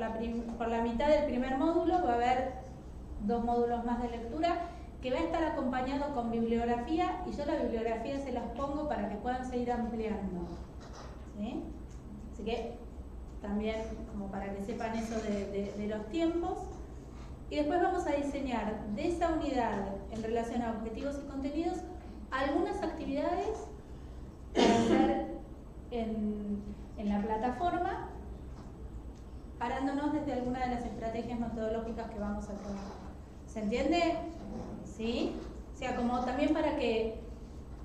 por la mitad del primer módulo, va a haber 2 módulos más de lectura, que va a estar acompañado con bibliografía, y yo la bibliografía se las pongo para que puedan seguir ampliando, ¿sí? Así que también como para que sepan eso de los tiempos. Y después vamos a diseñar de esa unidad en relación a objetivos y contenidos algunas actividades para hacer en la plataforma, parándonos desde alguna de las estrategias metodológicas que vamos a trabajar. ¿Se entiende? ¿Sí? O sea, como también para que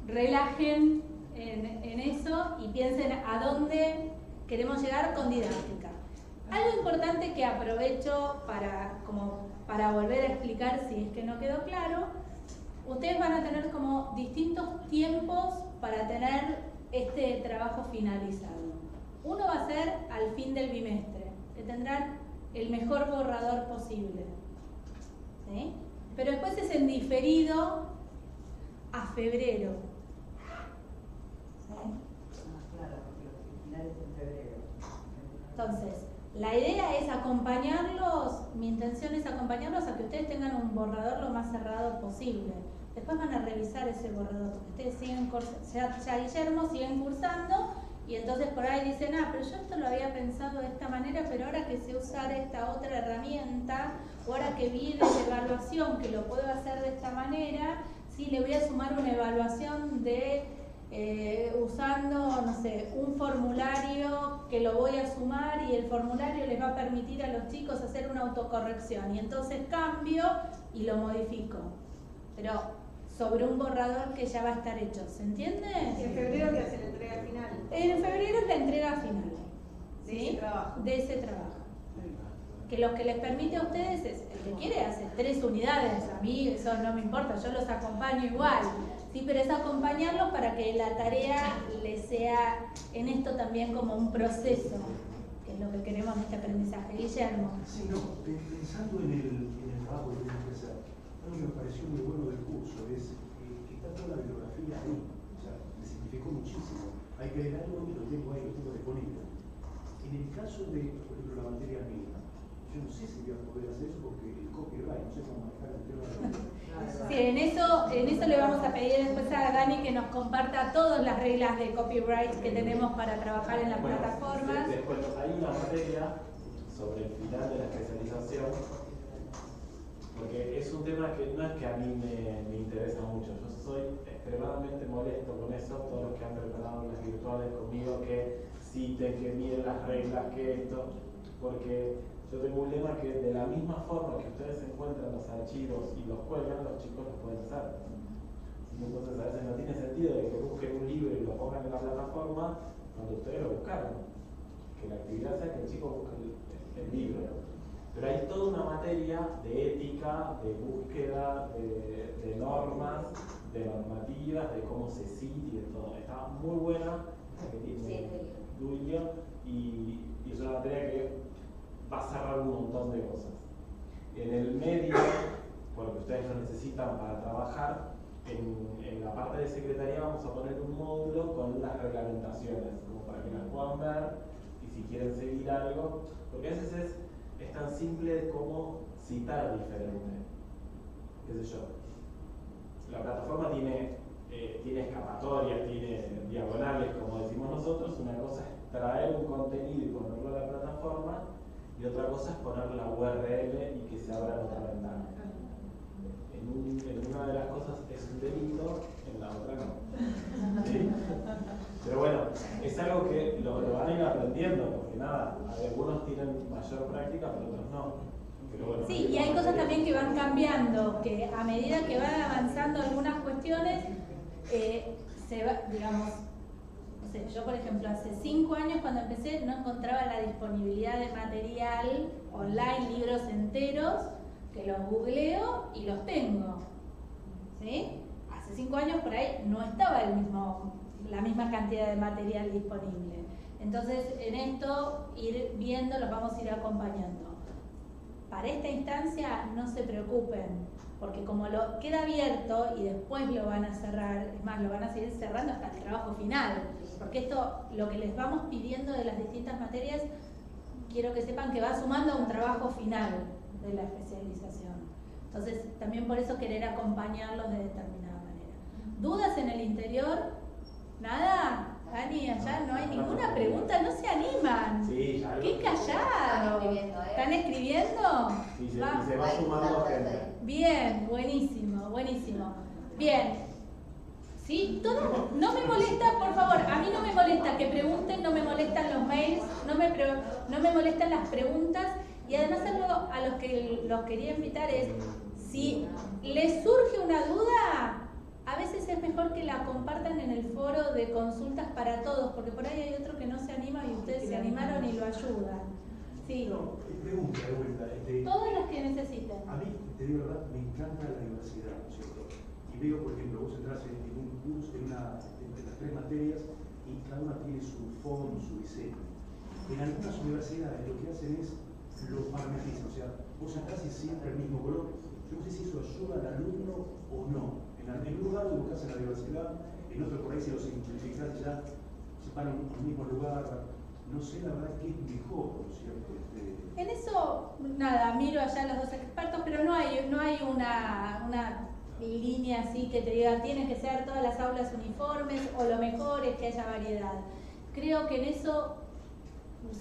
relajen en eso y piensen a dónde queremos llegar con didáctica. Algo importante que aprovecho para volver a explicar si es que no quedó claro, ustedes van a tener como distintos tiempos para tener este trabajo finalizado. Uno va a ser al fin del bimestre, que tendrán el mejor borrador posible. ¿Sí? Pero después es en diferido a febrero. ¿Sí? Claro, porque los finales en febrero. Entonces, la idea es acompañarlos, mi intención es acompañarlos a que ustedes tengan un borrador lo más cerrado posible. Después van a revisar ese borrador, porque ustedes siguen, ya Guillermo, siguen cursando, y entonces por ahí dicen, pero yo esto lo había pensado de esta manera, pero ahora que sé usar esta otra herramienta, o ahora que vi de la evaluación que lo puedo hacer de esta manera, sí, le voy a sumar una evaluación de usando, no sé, un formulario que lo voy a sumar y el formulario les va a permitir a los chicos hacer una autocorrección, y entonces cambio y lo modifico. Pero sobre un borrador que ya va a estar hecho, ¿se entiende? ¿Y en febrero qué hace la entrega final? En febrero es la entrega final. ¿Sí? De ese trabajo. De ese trabajo. Que lo que les permite a ustedes es, el que quiere hacer 3 unidades, a mí eso no me importa, yo los acompaño igual. Sí, pero es acompañarlos para que la tarea les sea en esto también como un proceso, que es lo que queremos en este aprendizaje. Guillermo. Sí, no, pensando en el trabajo que tenemos que hacer, algo que me pareció muy bueno del curso es que está toda la bibliografía ahí, o sea, me simplificó muchísimo. Hay que leer algo y lo tengo ahí, lo tengo disponible. En el caso de, por ejemplo, la materia mínima, yo no sé si voy a poder hacer eso porque el copyright, no sé cómo manejar el tema de la... Sí, en eso le vamos a pedir después a Dani que nos comparta todas las reglas de copyright que tenemos para trabajar en las plataformas. Después hay una materia sobre el final de la especialización, porque es un tema que no es que a mí me interesa mucho. Yo soy extremadamente molesto con eso, todos los que han preparado las virtuales conmigo, que citen, que miren las reglas, que esto, porque yo tengo un lema que de la misma forma que ustedes encuentran los archivos y los cuelgan, los chicos los pueden hacer. Entonces a veces no tiene sentido de que busquen un libro y lo pongan en la plataforma cuando ustedes lo buscaron. Que la actividad sea que el chico busque el libro. Pero hay toda una materia de ética, de búsqueda, de normas, de normativas, de cómo se cita y de todo. Está muy buena, que tiene Julio, y es una materia que va a cerrar un montón de cosas. En el medio, porque ustedes lo necesitan para trabajar, en la parte de secretaría vamos a poner un módulo con las reglamentaciones, como para que las puedan ver y si quieren seguir algo, porque a veces es tan simple como citar diferente. ¿Qué sé yo? La plataforma tiene escapatorias, tiene diagonales, como decimos nosotros. Una cosa es traer un contenido y ponerlo a la plataforma, y otra cosa es poner la URL y que se abra en otra ventana. En una de las cosas es un delito, en la otra no. ¿Sí? Pero bueno, es algo que lo van a ir aprendiendo, porque nada, algunos tienen mayor práctica, pero otros no. Pero bueno, sí, y hay cosas también que van cambiando, que a medida que van avanzando algunas cuestiones, se va, digamos, no sé, yo por ejemplo hace 5 años cuando empecé no encontraba la disponibilidad de material online, libros enteros, que los googleo y los tengo. ¿Sí? Hace 5 años por ahí no estaba la misma cantidad de material disponible. Entonces en esto ir viendo, los vamos a ir acompañando. Para esta instancia no se preocupen, porque como lo queda abierto y después lo van a cerrar, es más, lo van a seguir cerrando hasta el trabajo final, porque esto, lo que les vamos pidiendo de las distintas materias, quiero que sepan que va sumando a un trabajo final de la especialización. Entonces, también por eso querer acompañarlos de determinada manera. ¿Dudas en el interior? ¿Nada? Dani, allá no hay ninguna pregunta, no se animan. Sí, ya ¡Qué callado! ¿Están escribiendo? Sí, y se va sumando gente. Bien, buenísimo, buenísimo. Bien, ¿Sí? Todo, no me molesta, por favor, a mí no me molesta que pregunten, no me molestan los mails, no me molestan las preguntas, y además algo a los que los quería invitar es, si les surge una duda, a veces es mejor que la compartan en el foro de consultas para todos, porque por ahí hay otro que no se anima y ustedes se animaron y lo ayudan. Sí. No, pregunta de vuelta. Todas las que necesiten. A mí, te digo la verdad, me encanta la diversidad, ¿no es cierto? Y veo, por ejemplo, vos entras en un curso, en las 3 materias, y cada una tiene su fondo, su diseño. En algunas universidades lo que hacen es lo parametrizan, o sea, vos sacás y siempre el mismo color. Yo no sé si eso ayuda al alumno o no. En un lugar lo buscas en la diversidad, en otro por ahí se lo simplificás y ya se paran en el mismo lugar. No sé la verdad qué es mejor, ¿no es cierto? En eso, nada, miro allá a los dos expertos, pero no hay una línea así que te diga tienen que ser todas las aulas uniformes o lo mejor es que haya variedad. Creo que en eso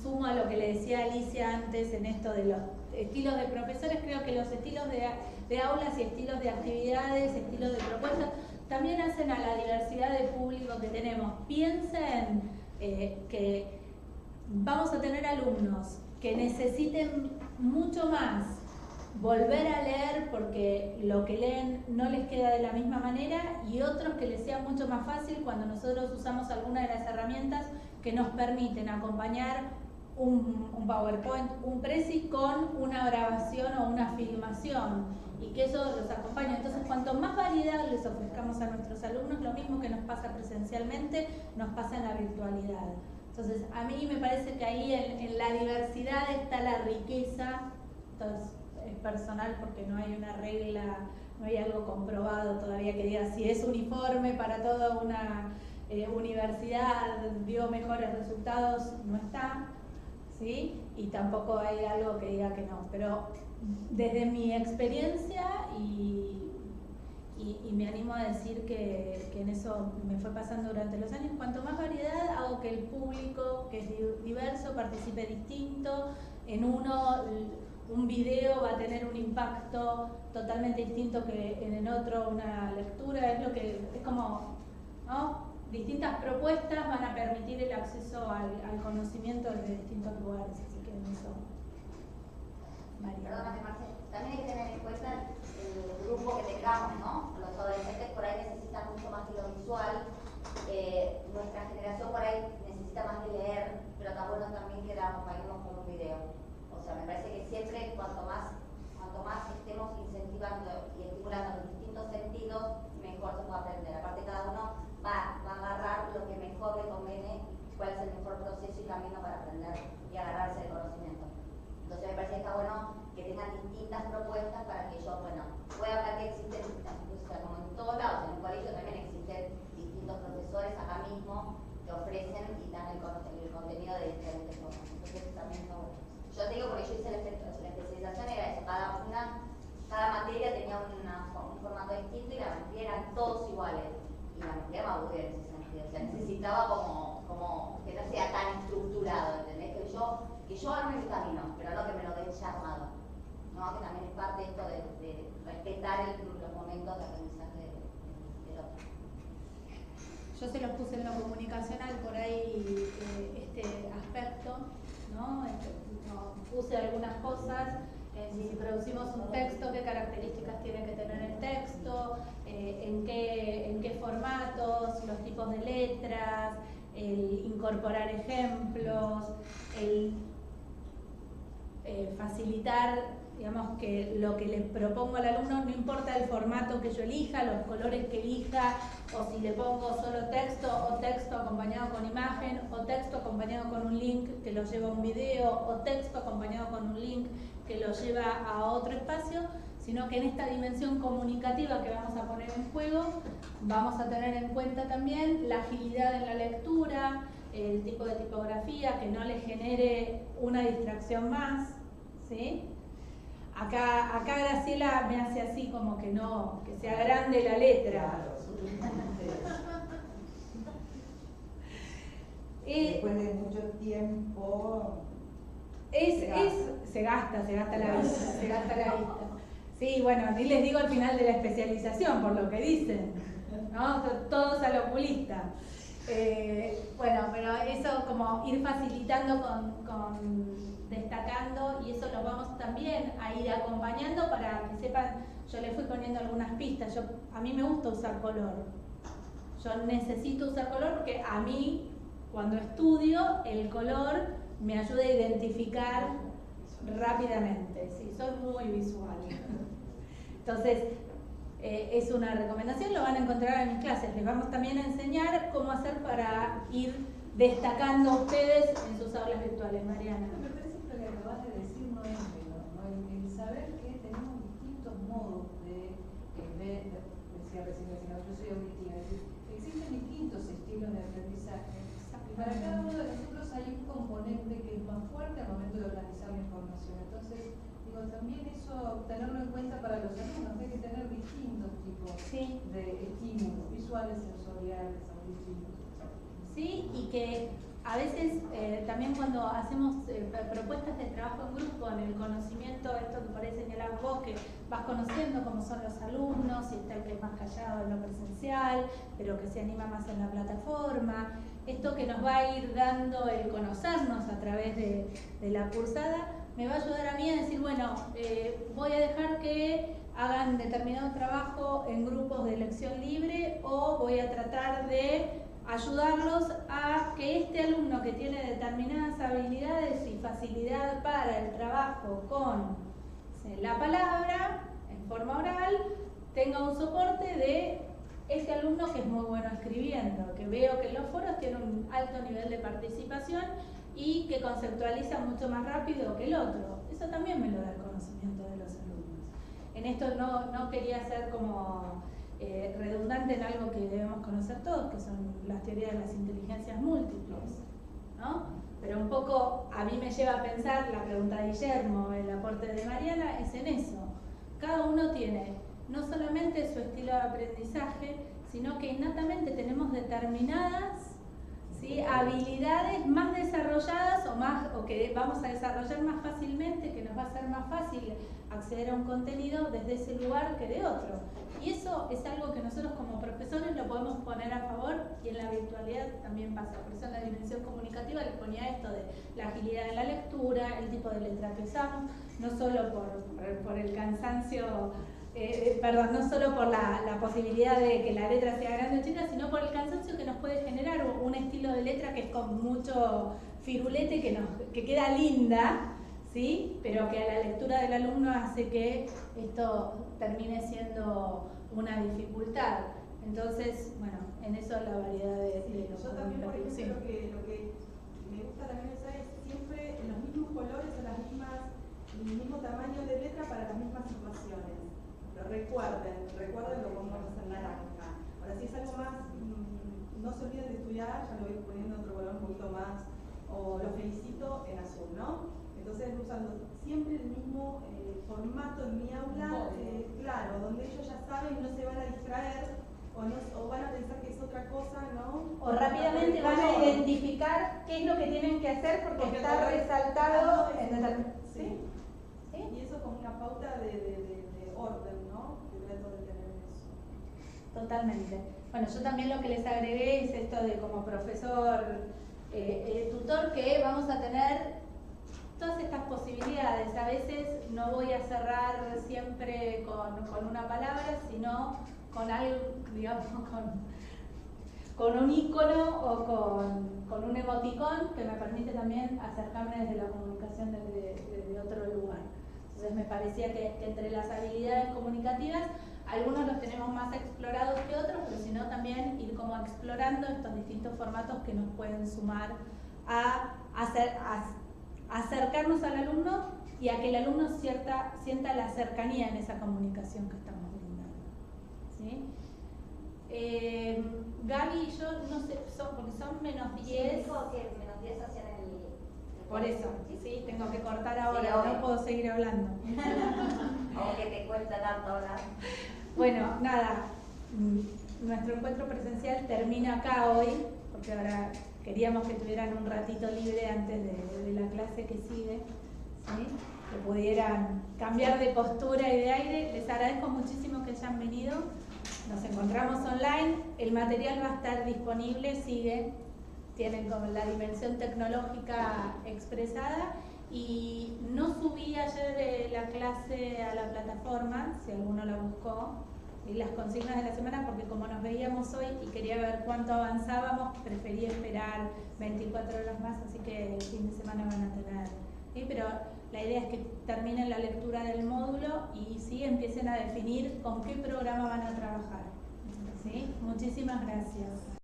sumo a lo que le decía Alicia antes en esto de los estilos de profesores, creo que los estilos de aulas y estilos de actividades, estilos de propuestas, también hacen a la diversidad de público que tenemos. Piensen que vamos a tener alumnos que necesiten mucho más volver a leer porque lo que leen no les queda de la misma manera, y otros que les sea mucho más fácil cuando nosotros usamos alguna de las herramientas que nos permiten acompañar un PowerPoint, un Prezi con una grabación o una filmación, y que eso los acompaña. Entonces, cuanto más variedad les ofrezcamos a nuestros alumnos, lo mismo que nos pasa presencialmente, nos pasa en la virtualidad. Entonces, a mí me parece que ahí en la diversidad está la riqueza. Entonces, es personal porque no hay una regla, no hay algo comprobado todavía que diga si es uniforme para toda una universidad, dio mejores resultados, no está, ¿sí? Y tampoco hay algo que diga que no. Pero desde mi experiencia y me animo a decir que en eso me fue pasando durante los años, cuanto más variedad hago que el público, que es diverso, participe distinto. En un video va a tener un impacto totalmente distinto que en el otro una lectura. Es como, ¿no? Distintas propuestas van a permitir el acceso al conocimiento desde distintos lugares, así que en eso Perdóname, Marcela, también hay que tener en cuenta el grupo que tengamos, ¿no? Los adolescentes por ahí necesitan mucho más de lo visual, nuestra generación por ahí necesita más de leer, pero está bueno también que la acompañemos con un video. O sea, me parece que siempre cuanto más estemos incentivando y estimulando los distintos sentidos, mejor se puede aprender. Aparte, cada uno va a agarrar lo que mejor le conviene, cuál es el mejor proceso y camino para aprender y agarrarse el conocimiento. Entonces me parece que está bueno que tengan distintas propuestas para que yo, pueda hablar que existen, o sea, como en todos lados, en el colegio también existen distintos profesores acá mismo que ofrecen y dan el contenido de diferentes cosas. Entonces también está bueno. Yo te digo porque yo hice la especialización, era eso, cada materia tenía un formato distinto y la mayoría eran todos iguales. Y la mayoría me aburría en ese sentido. O sea, necesitaba como que no sea tan estructurado, ¿entendés? Que yo arme mi camino, pero no que me lo den ya armado. ¿No? Que también es parte de esto de respetar los momentos de aprendizaje del otro. Yo se los puse en lo comunicacional por ahí este aspecto, ¿no? Puse algunas cosas, si producimos un texto, qué características tiene que tener el texto, en qué formatos, los tipos de letras, el incorporar ejemplos, el facilitar, digamos, que lo que le propongo al alumno, no importa el formato que yo elija, los colores que elija, o si le pongo solo texto, o texto acompañado con imagen, o texto acompañado con un link que lo lleva a un video, o texto acompañado con un link que lo lleva a otro espacio, sino que en esta dimensión comunicativa que vamos a poner en juego, vamos a tener en cuenta también la agilidad en la lectura, el tipo de tipografía, que no le genere una distracción más, ¿sí? Acá Graciela me hace así como que no, que sea grande la letra. Después de mucho tiempo se gasta la vista, Sí, bueno, ni les digo al final de la especialización, por lo que dicen, ¿no? Todos al oculista. Bueno, pero eso como ir facilitando destacando, y eso lo vamos también a ir acompañando para que sepan. Yo les fui poniendo algunas pistas. A mí me gusta usar color. Yo necesito usar color porque a mí, cuando estudio, el color me ayuda a identificar rápidamente. Sí, soy muy visual. Entonces, es una recomendación, lo van a encontrar en mis clases. Les vamos también a enseñar cómo hacer para ir destacando ustedes en sus aulas virtuales. Mariana. Me parece que lo que acabas de decir no es menor, ¿no? El saber que tenemos distintos modos de ver, decía recién la señora, yo soy auditiva, es decir, existen distintos estilos de aprendizaje. Y para cada uno de nosotros hay un componente que es más fuerte al momento de organizar la información. Entonces, digo, también eso, tenerlo en cuenta para los alumnos, hay que tener distintos tipos de estímulos, visuales, sensoriales, auditivos. Sí, y que a veces también cuando hacemos propuestas de trabajo en grupo, en el conocimiento, esto que por ahí señalabas vos, que vas conociendo cómo son los alumnos, y está el que es más callado en lo presencial, pero que se anima más en la plataforma, esto que nos va a ir dando el conocernos a través de la cursada, me va a ayudar a mí a decir, bueno, voy a dejar que hagan determinado trabajo en grupos de elección libre, o voy a tratar de ayudarlos a que este alumno que tiene determinadas habilidades y facilidad para el trabajo con la palabra en forma oral, tenga un soporte de este alumno que es muy bueno escribiendo, que veo que en los foros tiene un alto nivel de participación y que conceptualiza mucho más rápido que el otro. Eso también me lo da el conocimiento de los alumnos. En esto no quería ser como redundante en algo que debemos conocer todos, que son las teorías de las inteligencias múltiples, ¿no? Pero un poco a mí me lleva a pensar, la pregunta de Guillermo, el aporte de Mariana, es en eso. Cada uno tiene no solamente su estilo de aprendizaje, sino que innatamente tenemos determinadas, ¿sí?, habilidades más desarrolladas o que vamos a desarrollar más fácilmente, que nos va a ser más fácil acceder a un contenido desde ese lugar que de otro. Y eso es algo que nosotros como profesores lo podemos poner a favor, y en la virtualidad también pasa. Por eso en la dimensión comunicativa les ponía esto de la agilidad en la lectura, el tipo de letra que usamos, no solo por el cansancio, no solo por la posibilidad de que la letra sea grande o chica, sino por el cansancio que nos puede generar un estilo de letra que es con mucho firulete, que queda linda, ¿sí?, pero que a la lectura del alumno hace que esto termine siendo una dificultad. Entonces, bueno, en eso la variedad de los yo también, por ejemplo, lo que me gusta también usar es siempre en los mismos colores o el mismo tamaño de letra para las mismas situaciones. Pero recuerden lo pongamos en naranja. Ahora, si es algo más, no se olviden de estudiar, ya lo voy poniendo otro color un poquito más, o lo felicito en azul, ¿no? Entonces, usando siempre el mismo formato en mi aula, claro, donde ellos ya saben y no se van a distraer, o van a pensar que es otra cosa, ¿no? O rápidamente van a identificar qué es lo que tienen que hacer porque está resaltado en determinado. ¿Sí? ¿Sí? Y eso como una pauta de orden, ¿no? Que trato de tener eso. Totalmente. Bueno, yo también lo que les agregué es esto de como profesor tutor, que vamos a tener todas estas posibilidades. A veces no voy a cerrar siempre con una palabra, sino con algo, digamos, con un icono o con un emoticón que me permite también acercarme desde la comunicación desde otro lugar. Entonces me parecía que entre las habilidades comunicativas, algunos los tenemos más explorados que otros, pero si no también ir como explorando estos distintos formatos que nos pueden sumar a acercarnos al alumno y a que el alumno sienta la cercanía en esa comunicación que estamos brindando. ¿Sí? Gaby y yo, no sé, porque son -10. Sí, dijo que -10 hacían el... Por eso, sí, tengo que cortar ahora, sí, no puedo seguir hablando. O que te cuesta tanto hablar. Bueno, nada, nuestro encuentro presencial termina acá hoy, porque ahora queríamos que tuvieran un ratito libre antes de la clase que sigue, ¿sí? que pudieran cambiar de postura y de aire. Les agradezco muchísimo que hayan venido. Nos encontramos online, el material va a estar disponible, sigue, tienen como la dimensión tecnológica expresada. Y no subí ayer la clase a la plataforma, si alguno la buscó, y las consignas de la semana, porque como nos veíamos hoy y quería ver cuánto avanzábamos, preferí esperar 24 horas más, así que el fin de semana van a tener. ¿Sí? Pero la idea es que terminen la lectura del módulo y sí empiecen a definir con qué programa van a trabajar. ¿Sí? Muchísimas gracias.